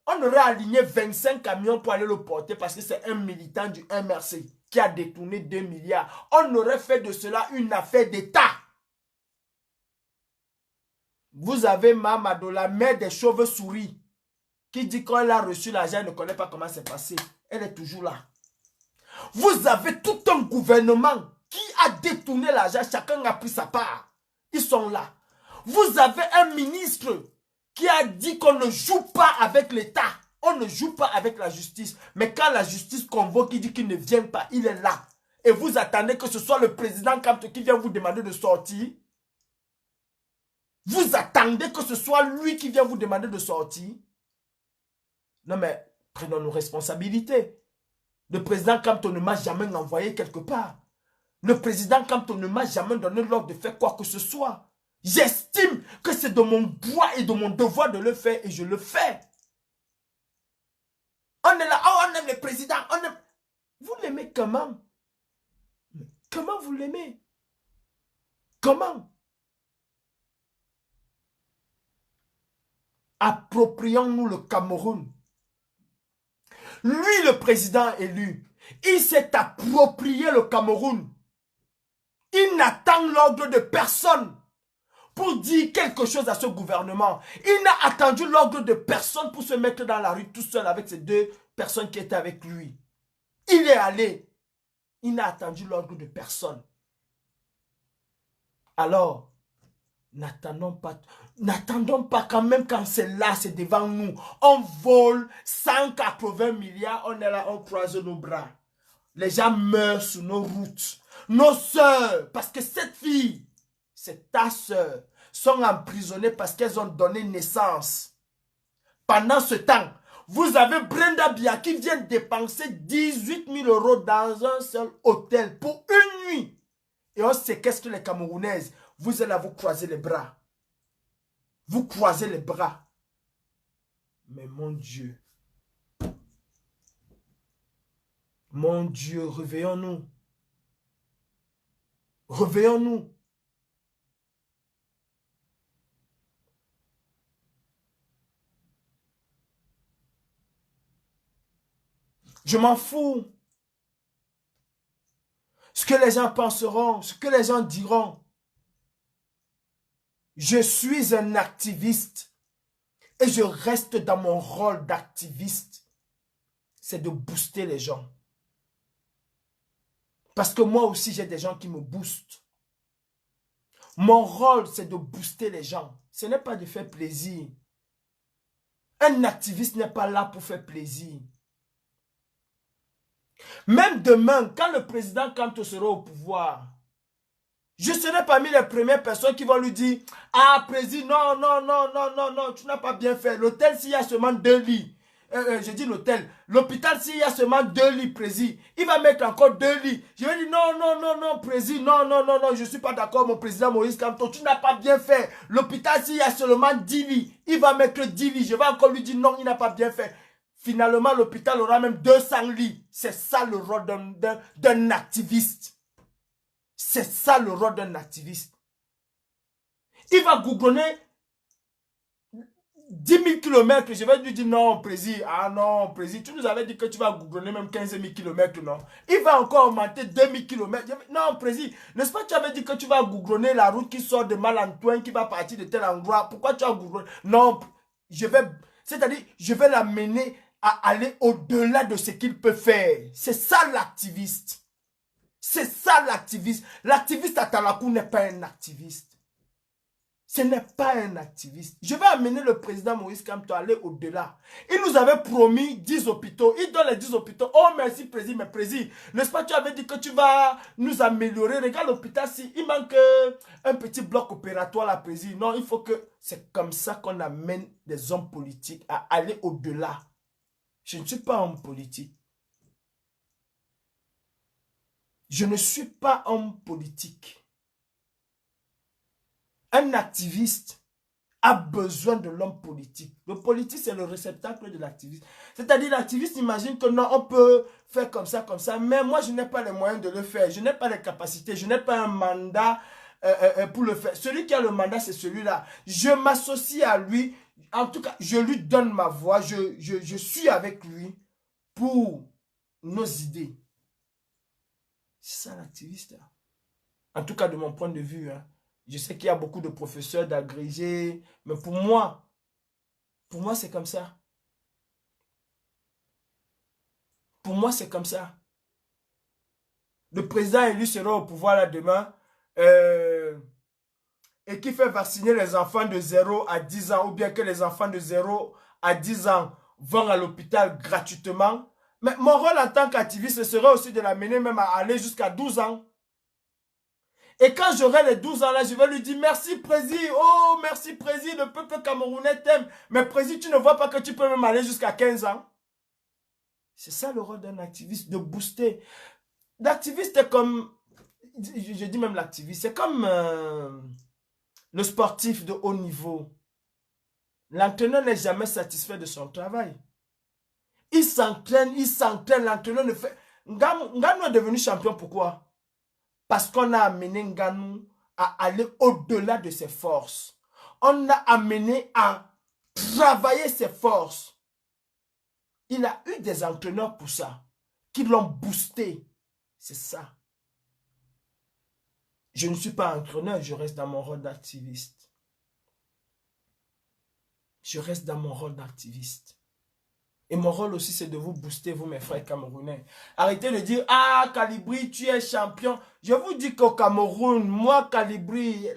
On aurait aligné 25 camions pour aller le porter parce que c'est un militant du MRC qui a détourné 2 milliards. On aurait fait de cela une affaire d'État. Vous avez Mamadou, la mère des chauves-souris, qui dit qu'elle a reçu l'argent, elle ne connaît pas comment c'est passé. Elle est toujours là. Vous avez tout un gouvernement qui a détourné l'argent, chacun a pris sa part. Ils sont là. Vous avez un ministre qui a dit qu'on ne joue pas avec l'État. On ne joue pas avec la justice. Mais quand la justice convoque, il dit qu'il ne vient pas. Il est là. Et vous attendez que ce soit le président Kamto qui vient vous demander de sortir. Vous attendez que ce soit lui qui vient vous demander de sortir. Non mais, prenons nos responsabilités. Le président Kamto ne m'a jamais envoyé quelque part. Le président Kamto ne m'a jamais donné l'ordre de faire quoi que ce soit. J'estime que c'est de mon droit et de mon devoir de le faire et je le fais. On est là, oh, on aime le président. Vous l'aimez comment? Comment vous l'aimez? Comment? Approprions-nous le Cameroun. Lui, le président élu, il s'est approprié le Cameroun. Il n'attend l'ordre de personne pour dire quelque chose à ce gouvernement. Il n'a attendu l'ordre de personne pour se mettre dans la rue tout seul avec ces 2 personnes qui étaient avec lui. Il est allé. Il n'a attendu l'ordre de personne. Alors, n'attendons pas quand même quand c'est là, c'est devant nous. On vole 180 milliards, on est là, on croise nos bras. Les gens meurent sur nos routes. Nos sœurs, parce que cette fille, c'est ta sœur, sont emprisonnées parce qu'elles ont donné naissance. Pendant ce temps, vous avez Brenda Bia qui vient dépenser 18 000 € dans un seul hôtel pour une nuit. Et on séquestre les Camerounaises. Vous allez vous croiser les bras. Vous croisez les bras. Mais mon Dieu, réveillons-nous. Réveillons-nous. Je m'en fous. Ce que les gens penseront, ce que les gens diront. Je suis un activiste et je reste dans mon rôle d'activiste. C'est de booster les gens. Parce que moi aussi, j'ai des gens qui me boostent. Mon rôle, c'est de booster les gens. Ce n'est pas de faire plaisir. Un activiste n'est pas là pour faire plaisir. Même demain, quand le président Kanto sera au pouvoir, je serai parmi les premières personnes qui vont lui dire « Ah, président, non, non, non, non, non, non, tu n'as pas bien fait. L'hôtel, s'il y a seulement 2 lits. Je dis l'hôtel. L'hôpital, s'il y a seulement 2 lits, président. Il va mettre encore 2 lits. Je vais dire non, non, non, non, président, non, non, non, non, je ne suis pas d'accord, mon président Moïse Kamto. Tu n'as pas bien fait. L'hôpital, s'il y a seulement 10 lits, il va mettre 10 lits. Je vais encore lui dire non, il n'a pas bien fait. Finalement, l'hôpital aura même 200 lits. C'est ça le rôle d'un activiste. C'est ça le rôle d'un activiste. Il va gougronner 10 000 km. Je vais lui dire non, président. Ah non, président, tu nous avais dit que tu vas gougronner même 15 000 km, non? Il va encore augmenter 2 000 km. Non, président, n'est-ce pas que tu avais dit que tu vas gougronner la route qui sort de Malantoin, qui va partir de tel endroit? Pourquoi tu as gougronné? Non, c'est-à-dire, je vais l'amener à aller au-delà de ce qu'il peut faire. C'est ça l'activiste. C'est ça l'activiste. L'activiste à Talakou n'est pas un activiste. Ce n'est pas un activiste. Je vais amener le président Moïse Kamto à aller au-delà. Il nous avait promis 10 hôpitaux. Il donne les 10 hôpitaux. Oh merci président, mais président, n'est-ce pas tu avais dit que tu vas nous améliorer? Regarde l'hôpital, si il manque un petit bloc opératoire là, président. Non, il faut que... C'est comme ça qu'on amène des hommes politiques à aller au-delà. Je ne suis pas homme politique. Je ne suis pas homme politique. Un activiste a besoin de l'homme politique. Le politique, c'est le réceptacle de l'activiste. C'est-à-dire, l'activiste imagine que non, on peut faire comme ça, mais moi, je n'ai pas les moyens de le faire. Je n'ai pas les capacités. Je n'ai pas un mandat pour le faire. Celui qui a le mandat, c'est celui-là. Je m'associe à lui. En tout cas, je lui donne ma voix. Je suis avec lui pour nos idées. C'est ça l'activiste. En tout cas, de mon point de vue. Hein. Je sais qu'il y a beaucoup de professeurs, d'agrégés. Mais pour moi, c'est comme ça. Pour moi, c'est comme ça. Le président élu sera au pouvoir là demain. Et qui fait vacciner les enfants de 0 à 10 ans. Ou bien que les enfants de 0 à 10 ans vont à l'hôpital gratuitement. Mais mon rôle en tant qu'activiste serait aussi de l'amener même à aller jusqu'à 12 ans. Et quand j'aurai les 12 ans là, je vais lui dire merci président, oh merci président, le peuple camerounais t'aime. Mais président, tu ne vois pas que tu peux même aller jusqu'à 15 ans. C'est ça le rôle d'un activiste, de booster. L'activiste est comme, je dis même l'activiste, c'est comme le sportif de haut niveau. L'entraîneur n'est jamais satisfait de son travail. Il s'entraîne, l'entraîneur ne fait... Nganou est devenu champion, pourquoi? Parce qu'on a amené Nganou à aller au-delà de ses forces. On l'a amené à travailler ses forces. Il a eu des entraîneurs pour ça, qui l'ont boosté. C'est ça. Je ne suis pas entraîneur, je reste dans mon rôle d'activiste. Je reste dans mon rôle d'activiste. Et mon rôle aussi, c'est de vous booster, vous, mes frères camerounais. Arrêtez de dire, ah, Calibri, tu es champion. Je vous dis qu'au Cameroun, moi, Calibri,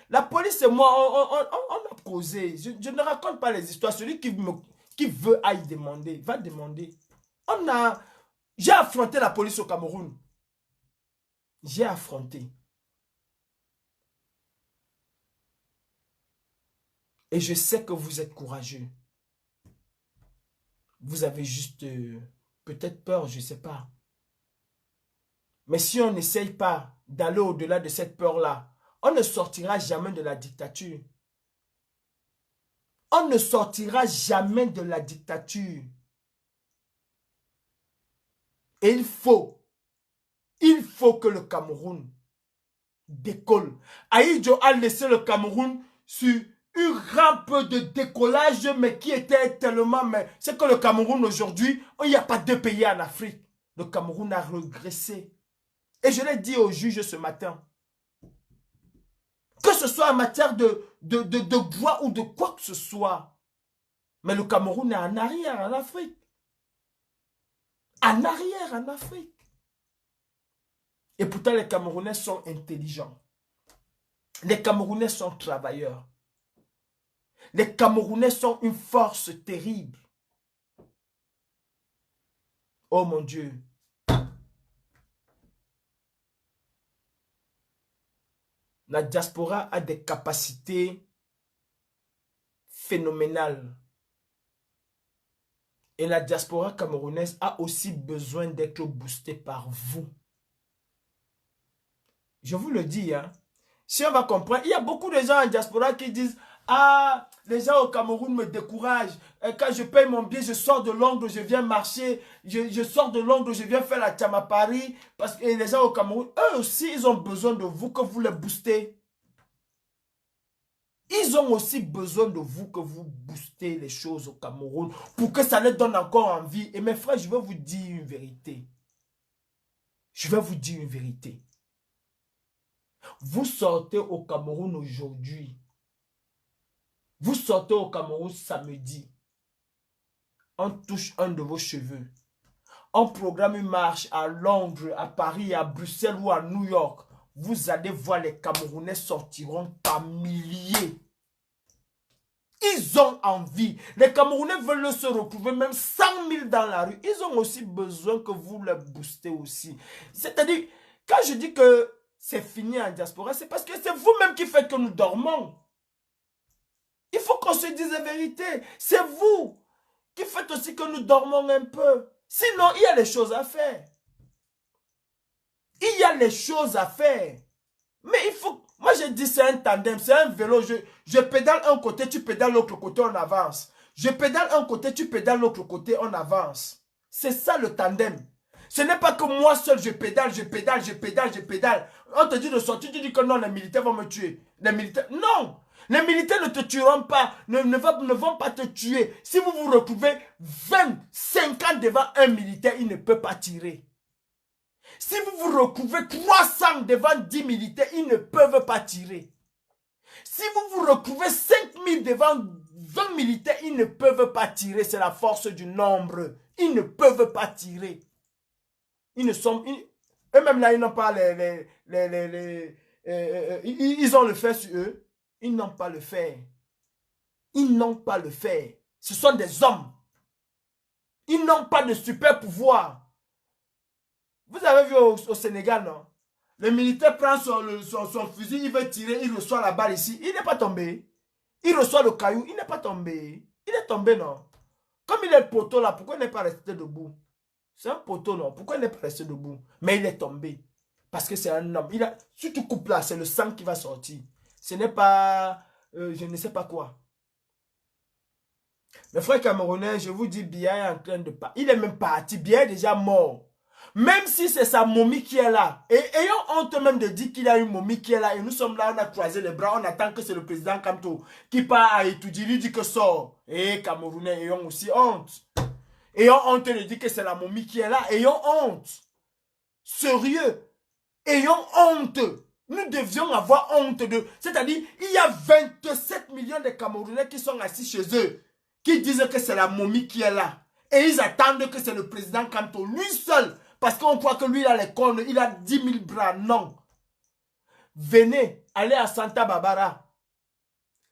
la police et moi, on a causé. Je ne raconte pas les histoires. Celui qui veut aille demander, va demander. J'ai affronté la police au Cameroun. J'ai affronté. Et je sais que vous êtes courageux. Vous avez juste peut-être peur, je ne sais pas. Mais si on n'essaye pas d'aller au-delà de cette peur-là, on ne sortira jamais de la dictature. On ne sortira jamais de la dictature. Et il faut que le Cameroun décolle. Ahidjo a laissé le Cameroun sur une rampe de décollage, mais qui était tellement... C'est que le Cameroun aujourd'hui, il n'y a pas deux pays en Afrique. Le Cameroun a régressé. Et je l'ai dit au juge ce matin. Que ce soit en matière de droit ou de quoi que ce soit. Mais le Cameroun est en arrière en Afrique. En arrière en Afrique. Et pourtant les Camerounais sont intelligents. Les Camerounais sont travailleurs. Les Camerounais sont une force terrible. Oh mon Dieu. La diaspora a des capacités phénoménales. Et la diaspora camerounaise a aussi besoin d'être boostée par vous. Je vous le dis, hein. Si on va comprendre, il y a beaucoup de gens en diaspora qui disent « Ah, les gens au Cameroun me découragent. Quand je paye mon billet, je sors de Londres, je viens marcher. Je sors de Londres, je viens faire la Tcham à Paris. » Parce que les gens au Cameroun, eux aussi, ils ont besoin de vous, que vous les boostez. Ils ont aussi besoin de vous, que vous boostez les choses au Cameroun pour que ça leur donne encore envie. Et mes frères, je vais vous dire une vérité. Je vais vous dire une vérité. Vous sortez au Cameroun aujourd'hui. Vous sortez au Cameroun samedi. On touche un de vos cheveux. On programme une marche à Londres, à Paris, à Bruxelles ou à New York. Vous allez voir, les Camerounais sortiront par milliers. Ils ont envie. Les Camerounais veulent se retrouver même 100 000 dans la rue. Ils ont aussi besoin que vous les boostez aussi. C'est-à-dire, quand je dis que c'est fini en diaspora, c'est parce que c'est vous-même qui faites que nous dormons. Il faut qu'on se dise la vérité. C'est vous qui faites aussi que nous dormons un peu. Sinon, il y a des choses à faire. Il y a les choses à faire. Mais il faut... Moi, je dis c'est un tandem, c'est un vélo. Je pédale un côté, tu pédales l'autre côté, on avance. Je pédale un côté, tu pédales l'autre côté, on avance. C'est ça le tandem. Ce n'est pas que moi seul, je pédale. On te dit de sortir, tu dis que non, les militaires vont me tuer. Les militaires... Non! Les militaires ne te tueront pas, ne vont pas te tuer. Si vous vous retrouvez 20, 50 devant un militaire, il ne peut pas tirer. Si vous vous retrouvez 300 devant 10 militaires, ils ne peuvent pas tirer. Si vous vous retrouvez 5000 devant 20 militaires, ils ne peuvent pas tirer. C'est la force du nombre. Ils ne peuvent pas tirer. Ils ne sont... Eux-mêmes là, ils n'ont pas ils ont le fer sur eux. Ils n'ont pas le fer. Ils n'ont pas le fer. Ce sont des hommes. Ils n'ont pas de super pouvoir. Vous avez vu au Sénégal, non? Le militaire prend son fusil, il veut tirer, il reçoit la balle ici. Il n'est pas tombé. Il reçoit le caillou, il n'est pas tombé. Il est tombé, non? Comme il est le poteau là, pourquoi il n'est pas resté debout? C'est un poteau, non? Pourquoi il n'est pas resté debout? Mais il est tombé. Parce que c'est un homme. Si tu coupes là, c'est le sang qui va sortir. Ce n'est pas... je ne sais pas quoi. Mes frères camerounais, je vous dis, Biya est en train de partir. Il est même parti. Biya est déjà mort. Même si c'est sa momie qui est là. Et ayons honte même de dire qu'il a une momie qui est là. Et nous sommes là, on a croisé les bras. On attend que c'est le président Kamto qui part à étudier. Il dit que sort. Et Camerounais, ayons aussi honte. Ayons honte de dire que c'est la momie qui est là. Ayons honte. Sérieux. Ayons honte. Nous devions avoir honte de... C'est-à-dire, il y a 27 millions de Camerounais qui sont assis chez eux. Qui disent que c'est la momie qui est là. Et ils attendent que c'est le président Kamto. Lui seul. Parce qu'on croit que lui, il a les cornes, il a 10 000 bras. Non. Venez, allez à Santa Barbara.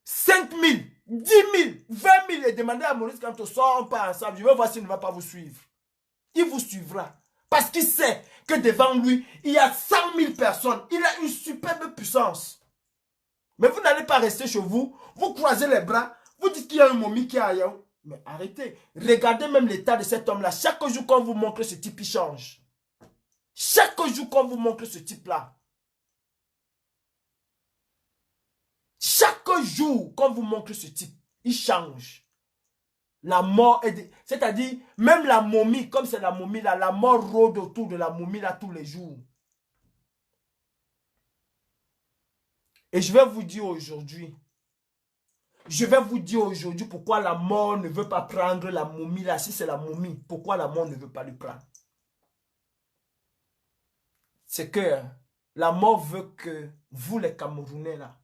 5 000, 10 000, 20 000 et demandez à Maurice Kamto, on part ensemble. Je vais voir s'il ne va pas vous suivre. Il vous suivra. Parce qu'il sait que devant lui, il y a 100 000 personnes. Il a une superbe puissance. Mais vous n'allez pas rester chez vous. Vous croisez les bras. Vous dites qu'il y a un momie qui est ailleurs. Mais arrêtez. Regardez même l'état de cet homme-là. Chaque jour qu'on vous montre ce type, il change. Chaque jour qu'on vous montre ce type-là. Chaque jour qu'on vous montre ce type, il change. La mort est... C'est-à-dire, même la momie, comme c'est la momie là, la mort rôde autour de la momie là tous les jours. Et je vais vous dire aujourd'hui, pourquoi la mort ne veut pas prendre la momie là, si c'est la momie, pourquoi la mort ne veut pas le prendre. C'est que la mort veut que vous les Camerounais là,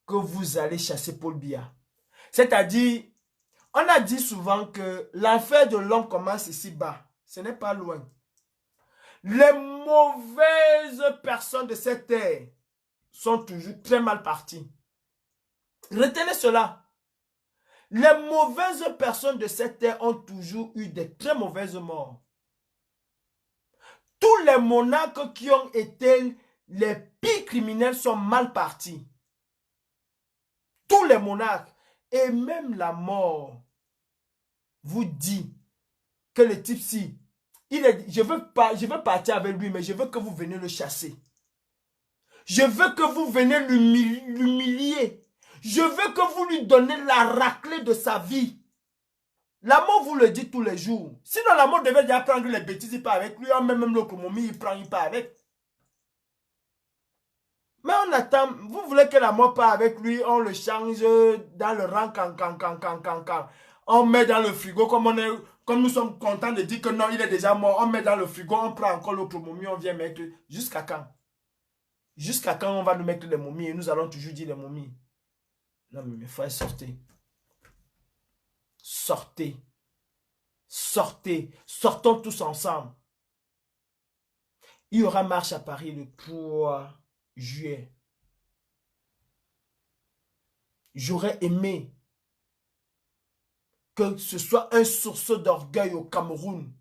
que vous allez chasser Paul Biya. C'est-à-dire, on a dit souvent que l'enfer de l'homme commence ici bas. Ce n'est pas loin. Les mauvaises personnes de cette terre sont toujours très mal parties. Retenez cela. Les mauvaises personnes de cette terre ont toujours eu des très mauvaises morts. Tous les monarques qui ont été les pires criminels sont mal partis. Tous les monarques. Et même la mort vous dit que le type-ci, je veux partir avec lui, mais je veux que vous veniez le chasser. Je veux que vous veniez l'humilier. Je veux que vous lui donnez la raclée de sa vie. La mort vous le dit tous les jours. Sinon, la mort devait déjà prendre les bêtises, il part avec lui. Même l'autre momie, il part avec. Mais on attend. Vous voulez que la mort part avec lui, on le change dans le rang can. On met dans le frigo comme nous sommes contents de dire que non, il est déjà mort. On met dans le frigo, on prend encore l'autre momie, on vient mettre. Jusqu'à quand? Jusqu'à quand on va nous mettre les momies et nous allons toujours dire les momies? Non, mais mes frères, sortez. Sortez. Sortez. Sortons tous ensemble. Il y aura marche à Paris le 3 juillet. J'aurais aimé que ce soit un sursaut d'orgueil au Cameroun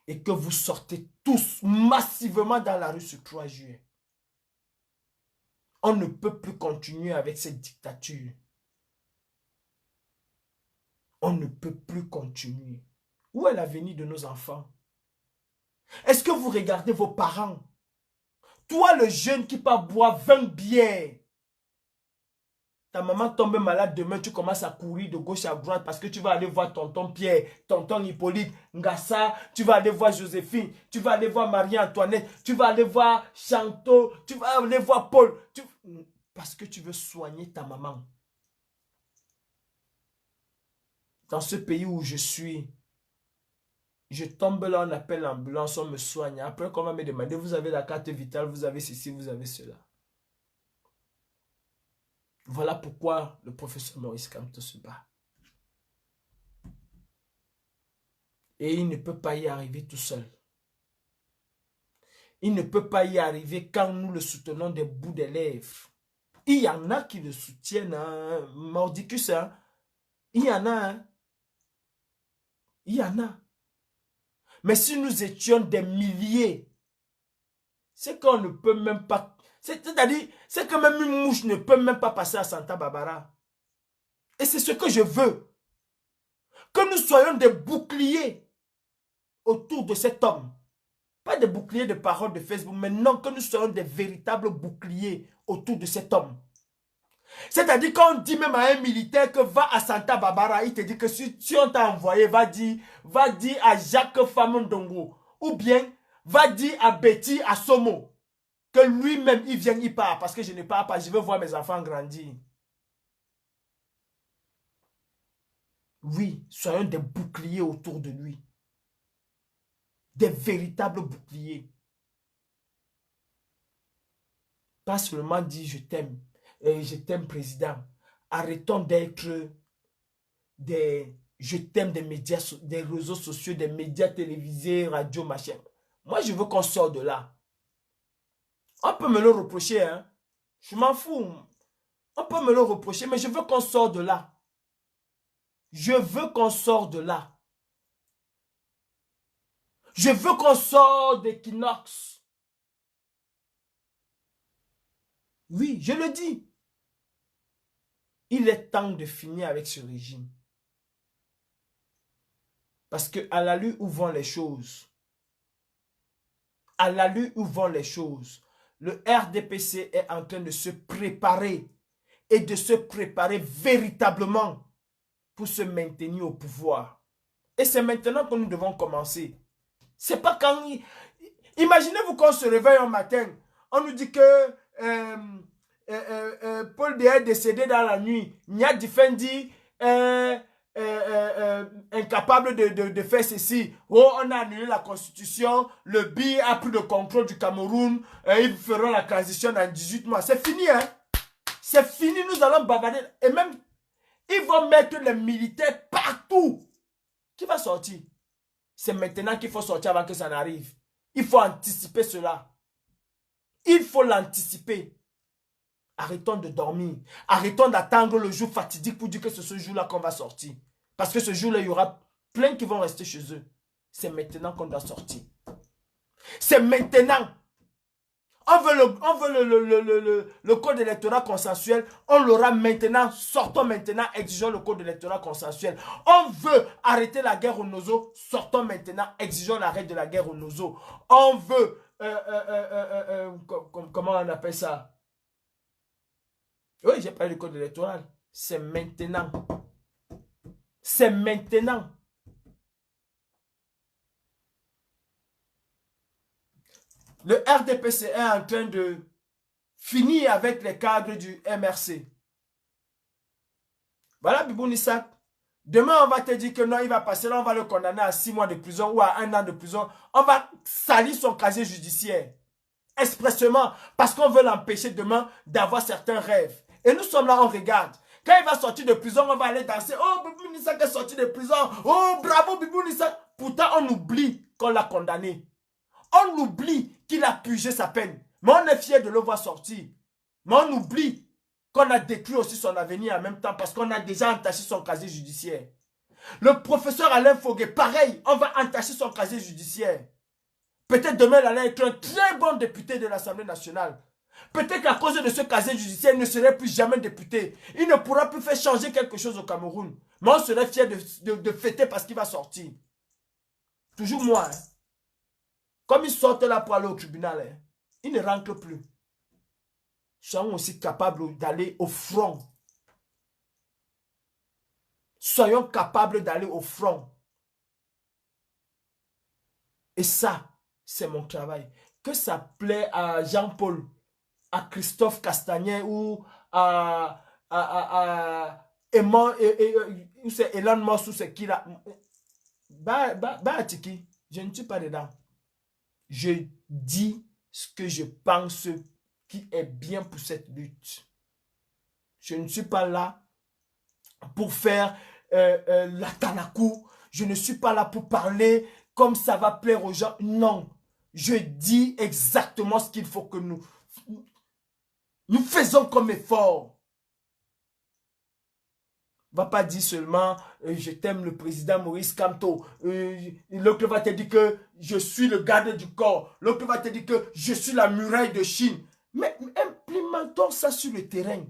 et que vous sortez tous massivement dans la rue ce 3 juillet. On ne peut plus continuer avec cette dictature. On ne peut plus continuer. Où est l'avenir de nos enfants? Est-ce que vous regardez vos parents? Toi, le jeune qui part boire 20 bières. Ta maman tombe malade demain, tu commences à courir de gauche à droite parce que tu vas aller voir tonton Pierre, tonton Hippolyte, Ngassa, tu vas aller voir Joséphine, tu vas aller voir Marie-Antoinette, tu vas aller voir Chanto, tu vas aller voir Paul. Parce que tu veux soigner ta maman. Dans ce pays où je suis, je tombe là, on appelle l'ambulance, on me soigne. Après, on va me demander, vous avez la carte vitale, vous avez ceci, vous avez cela. Voilà pourquoi le professeur Maurice Kamto se bat. Et il ne peut pas y arriver tout seul. Il ne peut pas y arriver quand nous le soutenons des bouts des lèvres. Il y en a qui le soutiennent, hein, Mordicus, hein. Il y en a, hein. Il y en a. Mais si nous étions des milliers, c'est qu'on ne peut même pas... C'est-à-dire, c'est que même une mouche ne peut même pas passer à Santa Barbara. Et c'est ce que je veux. Que nous soyons des boucliers autour de cet homme. Pas des boucliers de paroles de Facebook, mais non, que nous soyons des véritables boucliers autour de cet homme. C'est-à-dire qu'on dit même à un militaire que va à Santa Barbara, il te dit que si on t'a envoyé, va dire à Jacques Famondongo, ou bien va dire à Betty Assomo, que lui-même, il vient, il part, parce que je ne pars pas, je veux voir mes enfants grandir. Oui, soyons des boucliers autour de lui. Des véritables boucliers. Pas seulement dire je t'aime président. Arrêtons d'être des je t'aime des médias, des réseaux sociaux, des médias télévisés, radio, machin. Moi, je veux qu'on sorte de là. On peut me le reprocher, hein. Je m'en fous. On peut me le reprocher, mais je veux qu'on sorte de là. Je veux qu'on sorte de là. Je veux qu'on sorte d'Equinox. Oui, je le dis. Il est temps de finir avec ce régime. Parce que à l'allure où vont les choses, à l'allure où vont les choses, le RDPC est en train de se préparer et de se préparer véritablement pour se maintenir au pouvoir. Et c'est maintenant que nous devons commencer. C'est pas quand... Imaginez-vous qu'on se réveille un matin, on nous dit que Paul Biya est décédé dans la nuit. Nia Difendi incapable de faire ceci. Oh, on a annulé la constitution. Le BI a pris le contrôle du Cameroun. Ils feront la transition dans 18 mois. C'est fini, hein? C'est fini, nous allons bavarder. Et même, ils vont mettre les militaires partout. Qui va sortir? C'est maintenant qu'il faut sortir avant que ça n'arrive. Il faut anticiper cela. Il faut l'anticiper. Arrêtons de dormir. Arrêtons d'attendre le jour fatidique pour dire que c'est ce jour-là qu'on va sortir. Parce que ce jour-là, il y aura plein qui vont rester chez eux. C'est maintenant qu'on doit sortir. C'est maintenant. On veut le code électoral consensuel. On l'aura maintenant. Sortons maintenant. Exigeons le code électoral consensuel. On veut arrêter la guerre au Nozo. Sortons maintenant. Exigeons l'arrêt de la guerre au Nozo. On veut... comment on appelle ça? Oui, j'ai parlé du code électoral. C'est maintenant. C'est maintenant. Le RDPC est en train de finir avec les cadres du MRC. Voilà, Bibou Nissak. Demain, on va te dire que non, il va passer là, on va le condamner à 6 mois de prison ou à 1 an de prison. On va salir son casier judiciaire. Expressément, parce qu'on veut l'empêcher demain d'avoir certains rêves. Et nous sommes là, on regarde. Quand il va sortir de prison, on va aller danser. Oh, Bibou Nissak est sorti de prison. Oh, bravo, Bibou Nissak. Pourtant, on oublie qu'on l'a condamné. On oublie qu'il a purgé sa peine. Mais on est fier de le voir sortir. Mais on oublie qu'on a détruit aussi son avenir en même temps parce qu'on a déjà entaché son casier judiciaire. Le professeur Alain Foguet, pareil, on va entacher son casier judiciaire. Peut-être demain, il allait être un très bon député de l'Assemblée nationale. Peut-être qu'à cause de ce casier judiciaire, il ne serait plus jamais député. Il ne pourra plus faire changer quelque chose au Cameroun. Mais on serait fier de fêter parce qu'il va sortir. Toujours moi, hein. Comme ils sortent là pour aller au tribunal, hein, ils ne rentrent plus. Soyons aussi capables d'aller au front. Soyons capables d'aller au front. Et ça, c'est mon travail. Que ça plaît à Jean-Paul, à Christophe Castagnet ou à Elon Musk ou c'est qui là. Tiki, je ne suis pas dedans. Je dis ce que je pense qui est bien pour cette lutte. Je ne suis pas là pour faire la tanakou. Je ne suis pas là pour parler comme ça va plaire aux gens. Non. Je dis exactement ce qu'il faut que nous faisons comme effort. Va pas dire seulement je t'aime le président Maurice Kamto. L'autre va te dire que je suis le garde du corps. L'autre va te dire que je suis la muraille de Chine. Mais implémentons ça sur le terrain.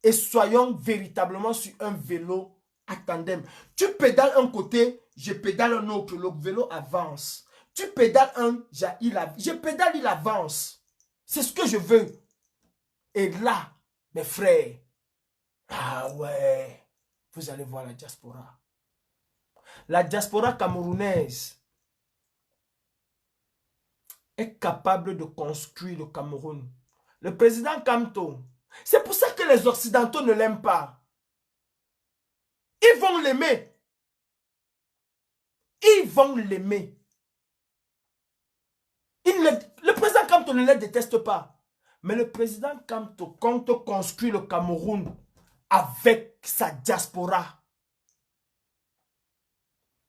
Et soyons véritablement sur un vélo à tandem. Tu pédales un côté, je pédale un autre. Le vélo avance. Tu pédales un, je pédale, il avance. C'est ce que je veux. Et là, mes frères, ah ouais, vous allez voir la diaspora. La diaspora camerounaise est capable de construire le Cameroun. Le président Kamto, c'est pour ça que les Occidentaux ne l'aiment pas. Ils vont l'aimer. Ils vont l'aimer. Le président Kamto ne les déteste pas. Mais le président Kamto compte construire le Cameroun avec sa diaspora.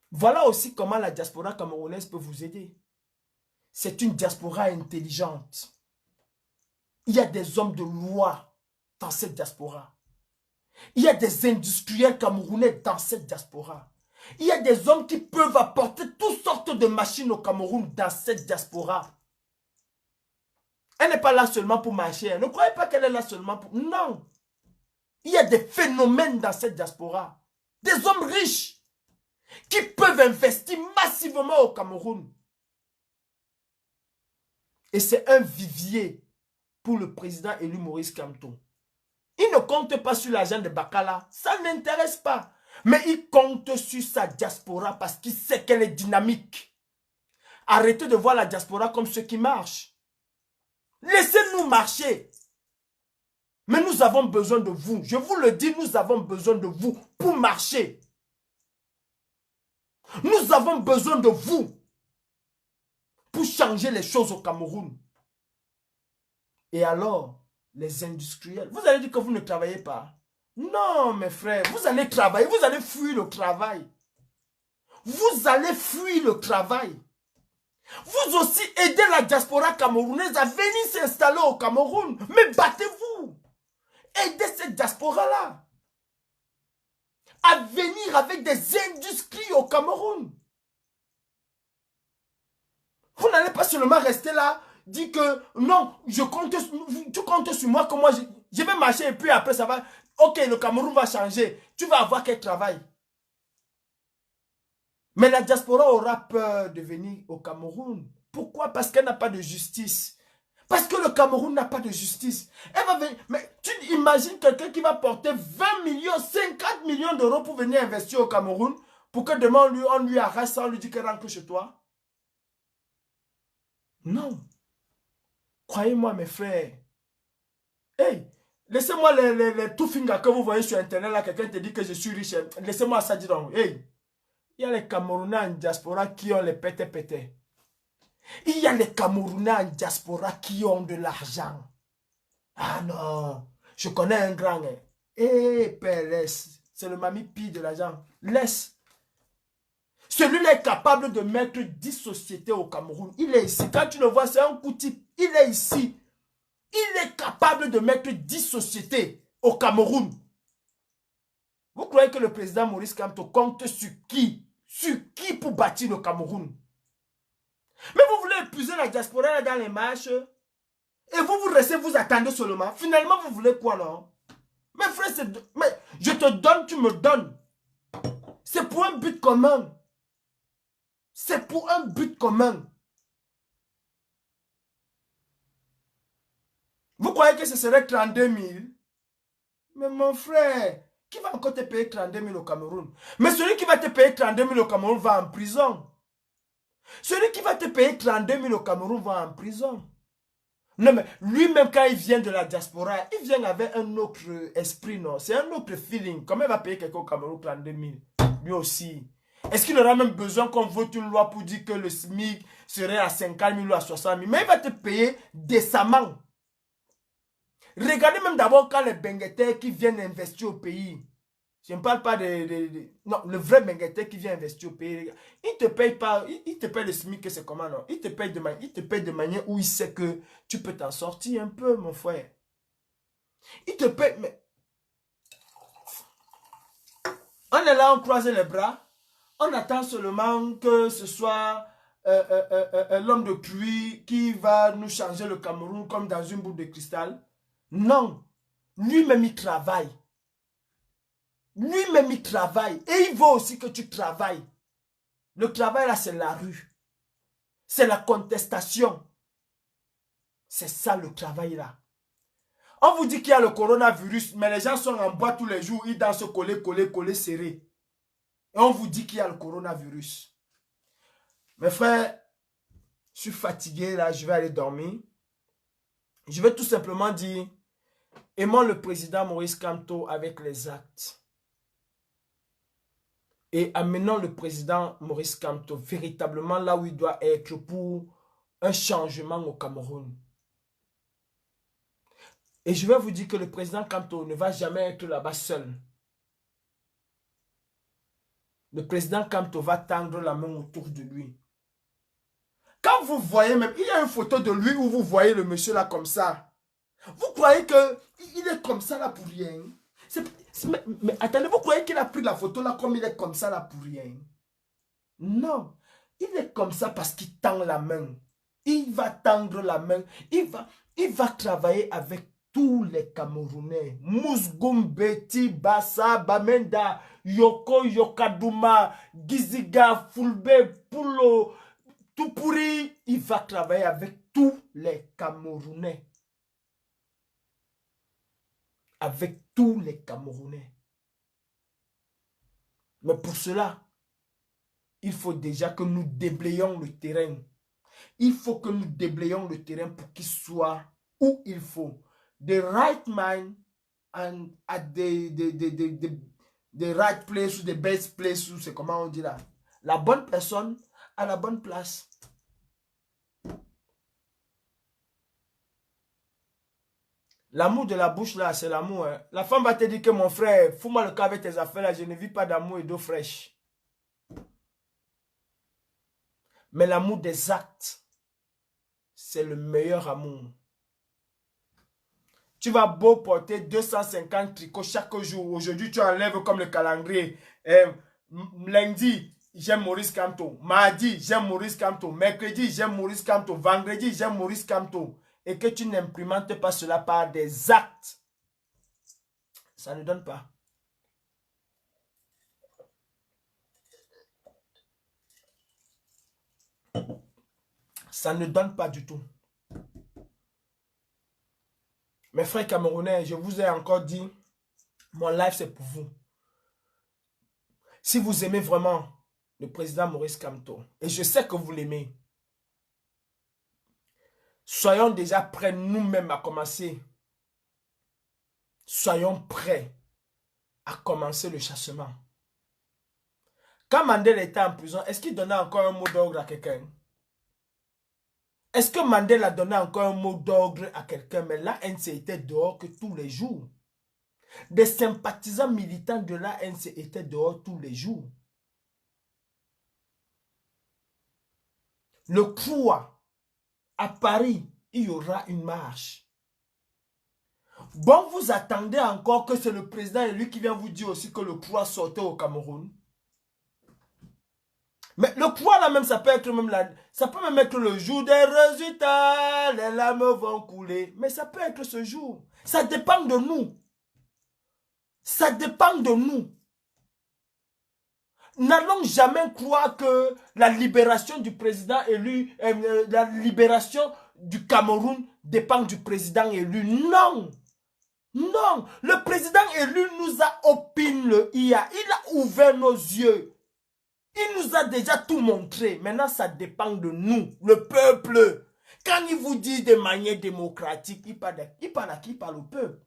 Voilà aussi comment la diaspora camerounaise peut vous aider. C'est une diaspora intelligente. Il y a des hommes de loi dans cette diaspora. Il y a des industriels camerounais dans cette diaspora. Il y a des hommes qui peuvent apporter toutes sortes de machines au Cameroun dans cette diaspora. Elle n'est pas là seulement pour marcher. Ne croyez pas qu'elle est là seulement pour... Non. Il y a des phénomènes dans cette diaspora. Des hommes riches qui peuvent investir massivement au Cameroun. Et c'est un vivier pour le président élu Maurice Kamto. Il ne compte pas sur l'argent de Bakala. Ça ne l'intéresse pas. Mais il compte sur sa diaspora parce qu'il sait qu'elle est dynamique. Arrêtez de voir la diaspora comme ce qui marche. Laissez-nous marcher. Mais nous avons besoin de vous. Je vous le dis, nous avons besoin de vous pour marcher. Nous avons besoin de vous pour changer les choses au Cameroun. Et alors, les industriels, vous allez dire que vous ne travaillez pas. Non, mes frères, vous allez travailler, vous allez fuir le travail. vous allez fuir le travail. Vous aussi aidez la diaspora camerounaise à venir s'installer au Cameroun. Mais battez-vous. Aidez cette diaspora-là à venir avec des industries au Cameroun. Vous n'allez pas seulement rester là, dire que non, tu comptes sur moi, que moi je vais marcher et puis après ça va. Ok, le Cameroun va changer. Tu vas avoir quel travail? Mais la diaspora aura peur de venir au Cameroun. Pourquoi? Parce qu'elle n'a pas de justice. Parce que le Cameroun n'a pas de justice. Elle va venir. Mais tu imagines quelqu'un qui va porter 20 millions, 50 millions d'euros pour venir investir au Cameroun, pour que demain on lui arrache ça, on lui dit qu'elle rentre chez toi? Non. Croyez-moi mes frères. Hey, laissez-moi les tout fingers que vous voyez sur internet là, quelqu'un te dit que je suis riche. Laissez-moi ça dire donc. Hey, il y a les Camerounais en diaspora qui ont les pété. Il y a les Camerounais en diaspora qui ont de l'argent. Ah non, je connais un grand. Eh, père, laisse. C'est le mamie pire de l'argent. Laisse. Celui-là est capable de mettre 10 sociétés au Cameroun. Il est ici. Quand tu le vois, c'est un coup type. Il est ici. Il est capable de mettre 10 sociétés au Cameroun. Vous croyez que le président Maurice Kamto compte sur qui? Sur qui pour bâtir le Cameroun? Mais vous voulez épuiser la diaspora là dans les marches et vous restez, vous attendez seulement. Finalement, vous voulez quoi, non? Mes frères, mais je te donne, tu me donnes. C'est pour un but commun. C'est pour un but commun. Vous croyez que ce serait 32 000? Mais mon frère, qui va encore te payer 32 000 au Cameroun? Mais celui qui va te payer 32 000 au Cameroun va en prison. Celui qui va te payer 32 000 au Cameroun va en prison. Non, mais lui-même, quand il vient de la diaspora, il vient avec un autre esprit, non? C'est un autre feeling. Comment il va payer quelqu'un au Cameroun 32 000? Lui aussi. Est-ce qu'il aura même besoin qu'on vote une loi pour dire que le SMIC serait à 50 000 ou à 60 000? Mais il va te payer décemment. Regardez même d'abord quand les benguetés qui viennent investir au pays. Je ne parle pas non, le vrai bengueté qui vient investir au pays. Il ne te paye pas, il te paye le SMIC, c'est comment, non? Il te paye de manière où il sait que tu peux t'en sortir un peu, mon frère. Il te paye, mais... On est là, on croise les bras. On attend seulement que ce soit l'homme de pluie qui va nous changer le Cameroun comme dans une boule de cristal. Non. Lui-même, il travaille. Lui-même, il travaille. Et il veut aussi que tu travailles. Le travail, là, c'est la rue. C'est la contestation. C'est ça, le travail, là. On vous dit qu'il y a le coronavirus, mais les gens sont en bois tous les jours. Ils dansent coller, serré. Et on vous dit qu'il y a le coronavirus. Mes frères, je suis fatigué, là. Je vais aller dormir. Je vais tout simplement dire, aimons le président Maurice Kamto avec les actes. Et amenons le président Maurice Kamto véritablement là où il doit être pour un changement au Cameroun. Et je vais vous dire que le président Kamto ne va jamais être là-bas seul. Le président Kamto va tendre la main autour de lui. Quand vous voyez même, il y a une photo de lui où vous voyez le monsieur là comme ça. Vous croyez qu'il est comme ça là pour rien? Mais attendez, vous croyez qu'il a pris la photo là comme il est comme ça là pour rien? Non, il est comme ça parce qu'il tend la main. Il va tendre la main. Il va travailler avec tous les Camerounais. Mousgoumbe, Tibassa, Bamenda, Yoko, Yokadouma, Giziga, Fulbe, Poulo, Tupuri. Il va travailler avec tous les Camerounais. Avec tous les Camerounais. Mais pour cela, il faut déjà que nous déblayons le terrain. Il faut que nous déblayons le terrain pour qu'il soit où il faut. The right mind and at the right place ou the best place, ou c'est comment on dit là. La bonne personne à la bonne place. L'amour de la bouche là, c'est l'amour. Hein. La femme va te dire que mon frère, fous-moi le cas avec tes affaires là, je ne vis pas d'amour et d'eau fraîche. Mais l'amour des actes, c'est le meilleur amour. Tu vas beau porter 250 tricots chaque jour. Aujourd'hui, tu enlèves comme le calendrier. Lundi, j'aime Maurice Kamto. Mardi, j'aime Maurice Kamto. Mercredi, j'aime Maurice Kamto. Vendredi, j'aime Maurice Kamto. Et que tu n'implémentes pas cela par des actes. Ça ne donne pas. Ça ne donne pas du tout. Mes frères camerounais, je vous ai encore dit, mon live c'est pour vous. Si vous aimez vraiment le président Maurice Kamto, et je sais que vous l'aimez, soyons déjà prêts nous-mêmes à commencer. Soyons prêts à commencer le chassement. Quand Mandela était en prison, est-ce qu'il donnait encore un mot d'ordre à quelqu'un? Est-ce que Mandela donnait encore un mot d'ordre à quelqu'un? Mais l'ANC était dehors que tous les jours. Des sympathisants militants de l'ANC étaient dehors tous les jours. Le CROA, à Paris, il y aura une marche. Bon, vous attendez encore que c'est le président et lui qui vient vous dire aussi que le CROA sortait au Cameroun. Mais le CROA là même, ça peut être même ça peut même être le jour des résultats, les larmes vont couler. Mais ça peut être ce jour. Ça dépend de nous. Ça dépend de nous. N'allons jamais croire que la libération du président élu, la libération du Cameroun dépend du président élu. Non. Non. Le président élu nous a opiné le IA. Il a ouvert nos yeux. Il nous a déjà tout montré. Maintenant, ça dépend de nous, le peuple. Quand il vous dit de manière démocratique, il parle à qui? Il parle au peuple.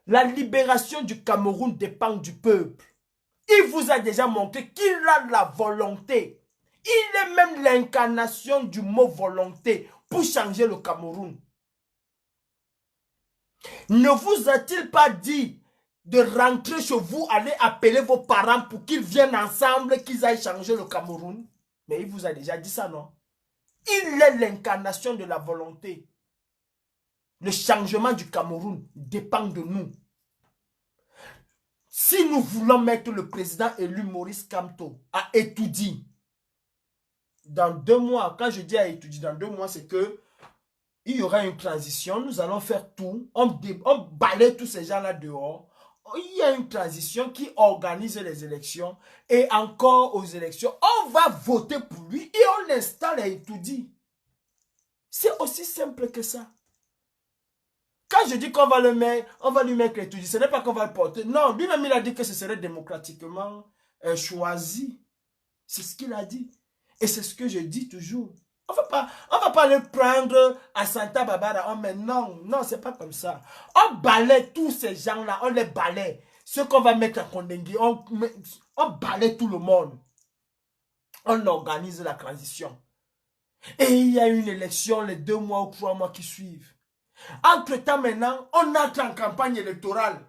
La libération du Cameroun dépend du peuple. Il vous a déjà montré qu'il a la volonté. Il est même l'incarnation du mot volonté pour changer le Cameroun. Ne vous a-t-il pas dit de rentrer chez vous, aller appeler vos parents pour qu'ils viennent ensemble, qu'ils aillent changer le Cameroun? Mais il vous a déjà dit ça, non? Il est l'incarnation de la volonté. Le changement du Cameroun dépend de nous. Si nous voulons mettre le président élu Maurice Kamto à étudier, dans 2 mois, quand je dis à étudier, dans 2 mois, c'est que il y aura une transition, nous allons faire tout, on balaye tous ces gens-là dehors. Il y a une transition qui organise les élections et encore aux élections, on va voter pour lui et on l'installe à étudier. C'est aussi simple que ça. Quand je dis qu'on va le mettre, on va lui mettre l'étudier, ce n'est pas qu'on va le porter. Non, lui-même il a dit que ce serait démocratiquement choisi. C'est ce qu'il a dit. Et c'est ce que je dis toujours. On va pas le prendre à Santa Barbara. Mais non, non, c'est pas comme ça. On balaye tous ces gens-là, on les balaye. Ceux qu'on va mettre à Kondengui, on balaye tout le monde. On organise la transition. Et il y a une élection les 2 mois ou 3 mois qui suivent. Entre-temps maintenant, on entre en campagne électorale.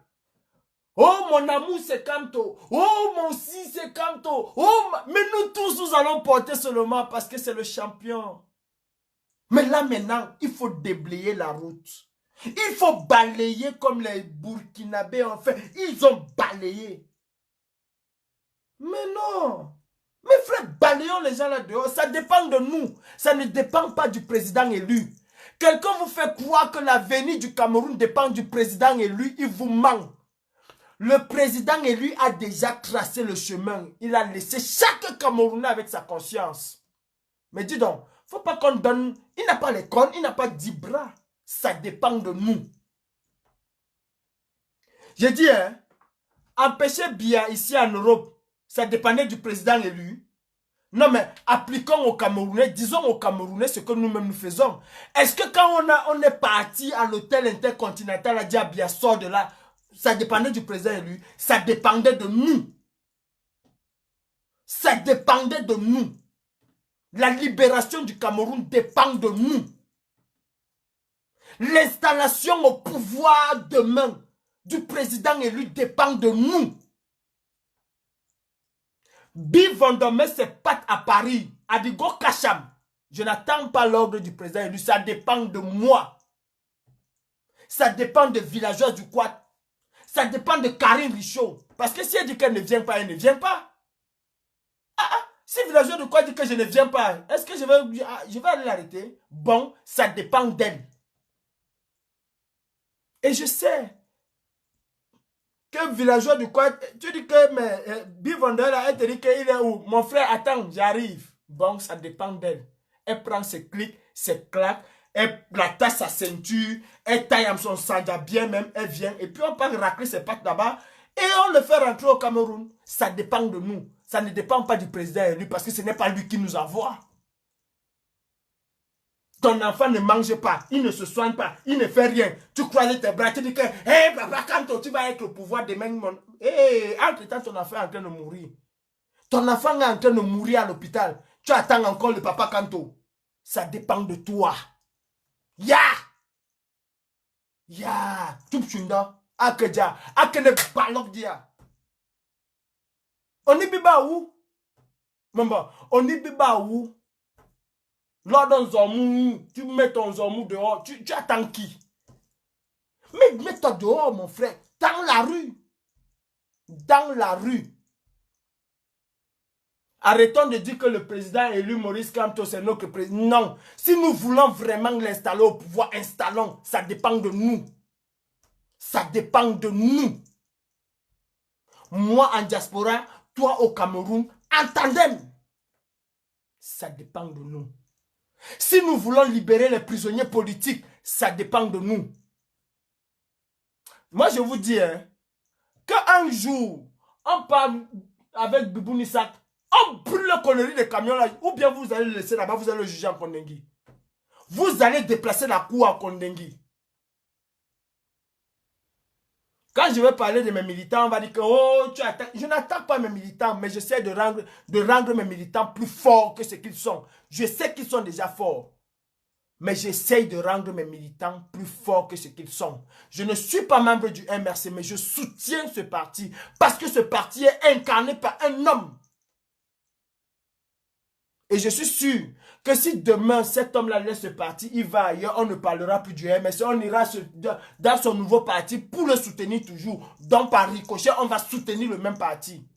Oh, mon amour, c'est Kamto. Oh, mon si, c'est Kamto. Oh, mais nous tous, nous allons porter seulement parce que c'est le champion. Mais là, maintenant, il faut déblayer la route. Il faut balayer comme les Burkinabés ont fait. Ils ont balayé. Mais non. Mes frères, balayons les gens là dehors. Ça dépend de nous. Ça ne dépend pas du président élu. Quelqu'un vous fait croire que l'avenir du Cameroun dépend du président élu. Il vous ment. Le président élu a déjà tracé le chemin. Il a laissé chaque Camerounais avec sa conscience. Mais dis donc, faut pas qu'on donne... Il n'a pas les cornes, il n'a pas 10 bras. Ça dépend de nous. J'ai dit, hein, empêcher bien ici en Europe, ça dépendait du président élu. Non mais, appliquons aux Camerounais, disons aux Camerounais ce que nous-mêmes nous faisons. Est-ce que quand on est parti à l'hôtel intercontinental, à Diabia, sort de là, ça dépendait du président élu? Ça dépendait de nous. Ça dépendait de nous. La libération du Cameroun dépend de nous. L'installation au pouvoir demain du président élu dépend de nous. Bill Van Domme ses pattes à Paris. Adigo Kacham, je n'attends pas l'ordre du président élu, ça dépend de moi. Ça dépend des villageois du Quad. Ça dépend de Karine Richaud. Parce que si elle dit qu'elle ne vient pas, elle ne vient pas. Si le villageois du Quad dit que je ne viens pas, est-ce que je vais aller l'arrêter? Bon, ça dépend d'elle. Et je sais que villageois du Quad, tu dis que Bivondel, elle te dit qu'il est où? Mon frère, attends, j'arrive. Bon, ça dépend d'elle. Elle prend ses clics, ses claques, elle attache sa ceinture, elle taille son sandja bien même, elle vient, et puis on part racler ses pattes là-bas, et on le fait rentrer au Cameroun. Ça dépend de nous. Ça ne dépend pas du président élu, parce que ce n'est pas lui qui nous envoie. Ton enfant ne mange pas, il ne se soigne pas, il ne fait rien. Tu croises tes bras, tu dis que, hé papa, quand tu vas avec le pouvoir demain, entre-temps, ton enfant est en train de mourir. Ton enfant est en train de mourir à l'hôpital. Tu attends encore le papa Kanto. Ça dépend de toi. Ya! Ya! Tupchunda. Akedja. Akene balok dia. On y biba où? Maman, on y biba où? Lors d'un zomou, tu mets ton zomou dehors. Tu attends qui? Mais mets-toi dehors, mon frère. Dans la rue. Dans la rue. Arrêtons de dire que le président élu Maurice Kamto, c'est notre président. Non. Si nous voulons vraiment l'installer au pouvoir, installons. Ça dépend de nous. Ça dépend de nous. Moi en diaspora, toi au Cameroun, en tandem. Ça dépend de nous. Si nous voulons libérer les prisonniers politiques, ça dépend de nous. Moi, je vous dis, qu'un jour, on parle avec Bibou Nissak, on brûle le connerie des camions là, ou bien vous allez le laisser là-bas, vous allez le juger en Kondengui. Vous allez déplacer la cour à Kondengui. Quand je vais parler de mes militants, on va dire que oh, tu attaques. Je n'attaque pas mes militants, mais j'essaie de rendre mes militants plus forts que ce qu'ils sont. Je sais qu'ils sont déjà forts. Mais j'essaie de rendre mes militants plus forts que ce qu'ils sont. Je ne suis pas membre du MRC, mais je soutiens ce parti. Parce que ce parti est incarné par un homme. Et je suis sûr que si demain cet homme-là laisse ce parti, il va ailleurs, on ne parlera plus du MRC, on ira dans son nouveau parti pour le soutenir toujours. Donc par ricochet, on va soutenir le même parti.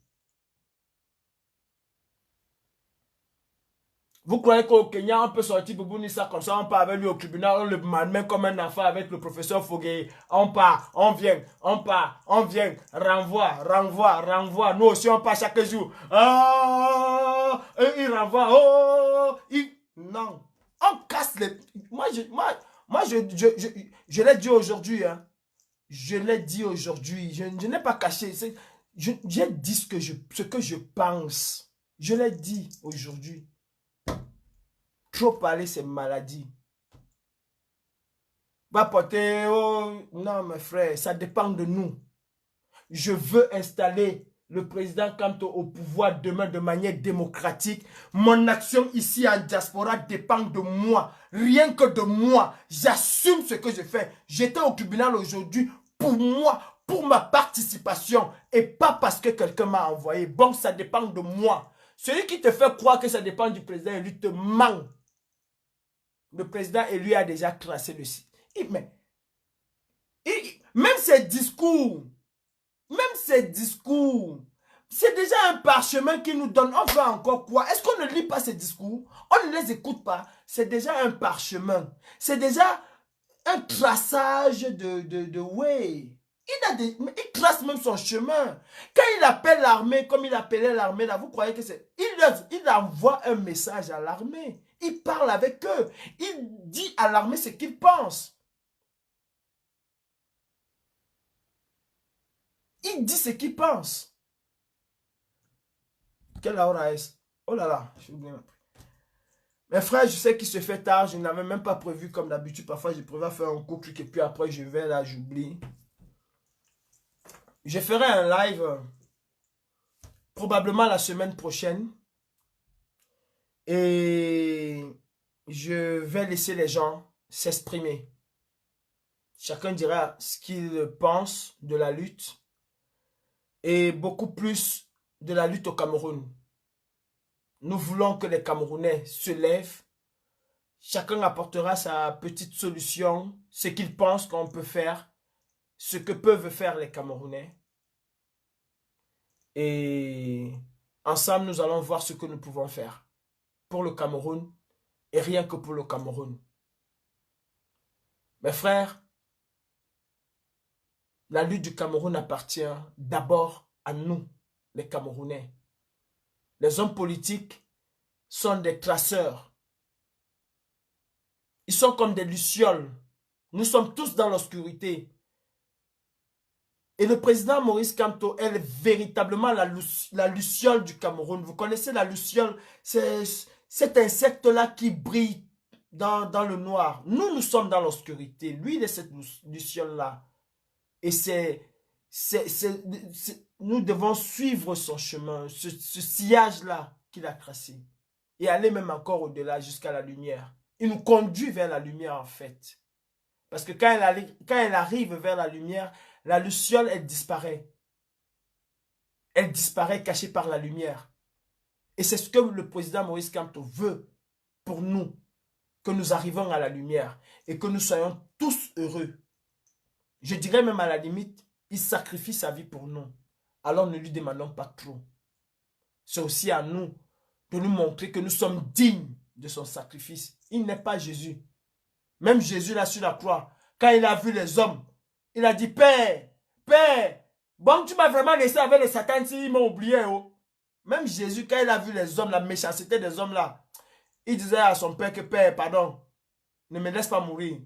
Vous croyez qu'au Kenya, on peut sortir Boubou Nissa comme ça, on part avec lui au tribunal, on le malmène comme un enfant avec le professeur Fogué. On part, on vient, on part, on vient, renvoie. Nous aussi, on part chaque jour. Oh, il renvoie, oh, non. On casse les... Moi, je l'ai dit aujourd'hui, hein. Je l'ai dit aujourd'hui, je n'ai pas caché. J'ai dit ce que je pense. Je l'ai dit aujourd'hui. Trop parler, c'est maladie. Va porter, oh, non, mes frères, ça dépend de nous. Je veux installer le président Kamto au pouvoir demain de manière démocratique. Mon action ici en diaspora dépend de moi. Rien que de moi. J'assume ce que je fais. J'étais au tribunal aujourd'hui pour moi, pour ma participation. Et pas parce que quelqu'un m'a envoyé. Bon, ça dépend de moi. Celui qui te fait croire que ça dépend du président, lui te ment. Le président élu a déjà tracé le site. Même ses discours, c'est déjà un parchemin qui nous donne. On veut encore quoi? Est-ce qu'on ne lit pas ces discours? On ne les écoute pas. C'est déjà un parchemin. C'est déjà un traçage de way. Il trace même son chemin. Quand il appelle l'armée, comme il appelait l'armée, là, vous croyez que c'est... Il envoie un message à l'armée. Il parle avec eux. Il dit à l'armée ce qu'il pense. Il dit ce qu'il pense. Quelle heure est-ce? Oh là là, j'ai oublié. Mes frères, je sais qu'il se fait tard. Je n'avais même pas prévu comme d'habitude. Parfois, je prévois faire un coup clic et puis après, je vais là, j'oublie. Je ferai un live probablement la semaine prochaine. Et je vais laisser les gens s'exprimer. Chacun dira ce qu'il pense de la lutte et beaucoup plus de la lutte au Cameroun. nous voulons que les Camerounais se lèvent. Chacun apportera sa petite solution, ce qu'il pense qu'on peut faire, ce que peuvent faire les Camerounais. Et ensemble, nous allons voir ce que nous pouvons faire pour le Cameroun et rien que pour le Cameroun. Mes frères, la lutte du Cameroun appartient d'abord à nous, les Camerounais. Les hommes politiques sont des traceurs. Ils sont comme des lucioles. Nous sommes tous dans l'obscurité. Et le président Maurice Kamto est véritablement la luciole du Cameroun. Vous connaissez la luciole? C'est cet insecte-là qui brille dans le noir. Nous sommes dans l'obscurité. Lui, il est cette luciole-là. Et nous devons suivre son chemin, ce sillage-là qu'il a tracé. Et aller même encore au-delà jusqu'à la lumière. Il nous conduit vers la lumière en fait. Parce que quand elle arrive vers la lumière, la luciole, elle disparaît. Elle disparaît cachée par la lumière. Et c'est ce que le président Maurice Kamto veut pour nous. Que nous arrivions à la lumière et que nous soyons tous heureux. Je dirais même à la limite, il sacrifie sa vie pour nous. Alors ne lui demandons pas trop. C'est aussi à nous de nous montrer que nous sommes dignes de son sacrifice. Il n'est pas Jésus. Même Jésus là sur la croix, quand il a vu les hommes, il a dit, Père, Père, bon tu m'as vraiment laissé avec les satans s'ils m'ont oublié. Oh. Même Jésus, quand il a vu les hommes, la méchanceté des hommes là, il disait à son père que Père, pardon, ne me laisse pas mourir.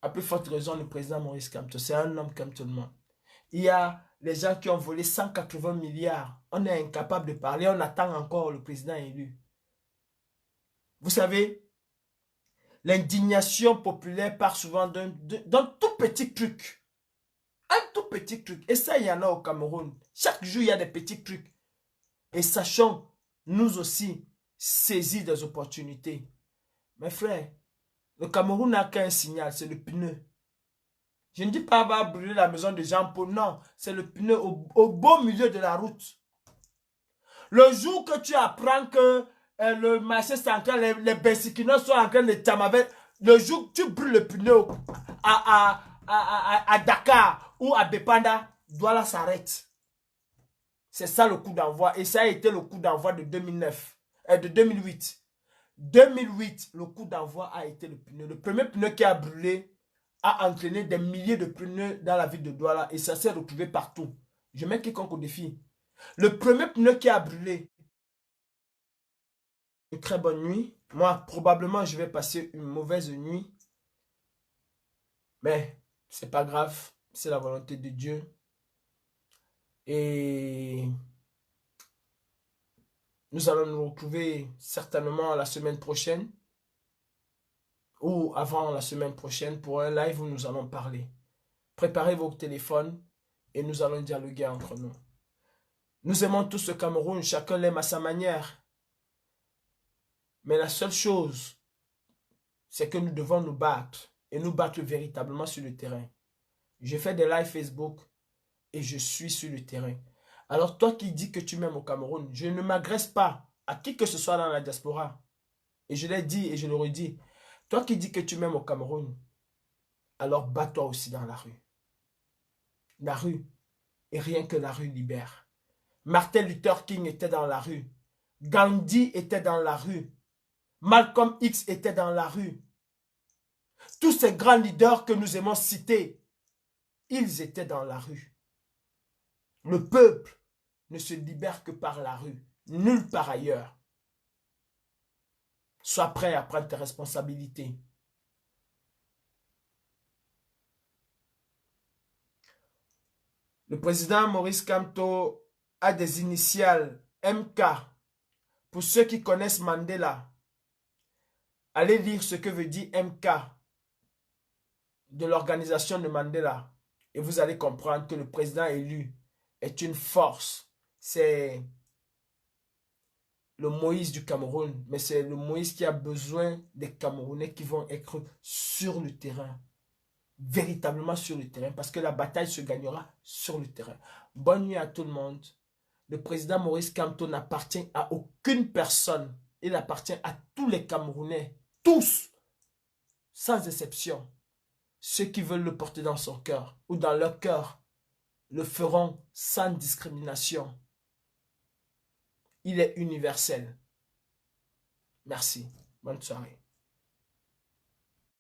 À plus forte raison, le président Maurice Kamto, c'est un homme comme tout le monde. Il y a les gens qui ont volé 180 milliards. On est incapable de parler, on attend encore le président élu. Vous savez, l'indignation populaire part souvent d'un tout petit truc. Un tout petit truc. Et ça, il y en a au Cameroun. Chaque jour, il y a des petits trucs. Et sachons, nous aussi, saisir des opportunités. Mes frères, le Cameroun n'a qu'un signal, c'est le pneu. Je ne dis pas va brûler la maison de Jean-Paul, non. C'est le pneu au beau milieu de la route. Le jour que tu apprends que le marché central, les Bessikinois sont en train de t'amaver, le jour que tu brûles le pneu à Dakar ou à Bepanda, Douala s'arrête. C'est ça le coup d'envoi. Et ça a été le coup d'envoi de 2008. 2008, le coup d'envoi a été le pneu. Le premier pneu qui a brûlé a entraîné des milliers de pneus dans la ville de Douala et ça s'est retrouvé partout. Je mets quiconque au défi. Le premier pneu qui a brûlé. Une très bonne nuit. Moi, probablement, je vais passer une mauvaise nuit. Mais c'est pas grave. C'est la volonté de Dieu. Et nous allons nous retrouver certainement la semaine prochaine ou avant la semaine prochaine pour un live où nous allons parler. Préparez vos téléphones et nous allons dialoguer entre nous. Nous aimons tous le Cameroun, chacun l'aime à sa manière. Mais la seule chose, c'est que nous devons nous battre et nous battre véritablement sur le terrain. Je fais des lives Facebook et je suis sur le terrain. Alors toi qui dis que tu m'aimes au Cameroun, je ne m'agresse pas à qui que ce soit dans la diaspora. Et je l'ai dit et je le redis. Toi qui dis que tu m'aimes au Cameroun, alors bats-toi aussi dans la rue. La rue, et rien que la rue libère. Martin Luther King était dans la rue. Gandhi était dans la rue. Malcolm X était dans la rue. Tous ces grands leaders que nous aimons citer, ils étaient dans la rue. Le peuple ne se libère que par la rue, nulle part ailleurs. Sois prêt à prendre tes responsabilités. Le président Maurice Kamto a des initiales MK. Pour ceux qui connaissent Mandela, allez lire ce que veut dire MK de l'organisation de Mandela et vous allez comprendre que le président élu est une force. C'est le Moïse du Cameroun, mais c'est le Moïse qui a besoin des Camerounais qui vont être sur le terrain, véritablement sur le terrain, parce que la bataille se gagnera sur le terrain. Bonne nuit à tout le monde. Le président Maurice Kamto n'appartient à aucune personne. Il appartient à tous les Camerounais. Tous, sans exception. Ceux qui veulent le porter dans son cœur ou dans leur cœur le feront sans discrimination. Il est universel. Merci. Bonne soirée.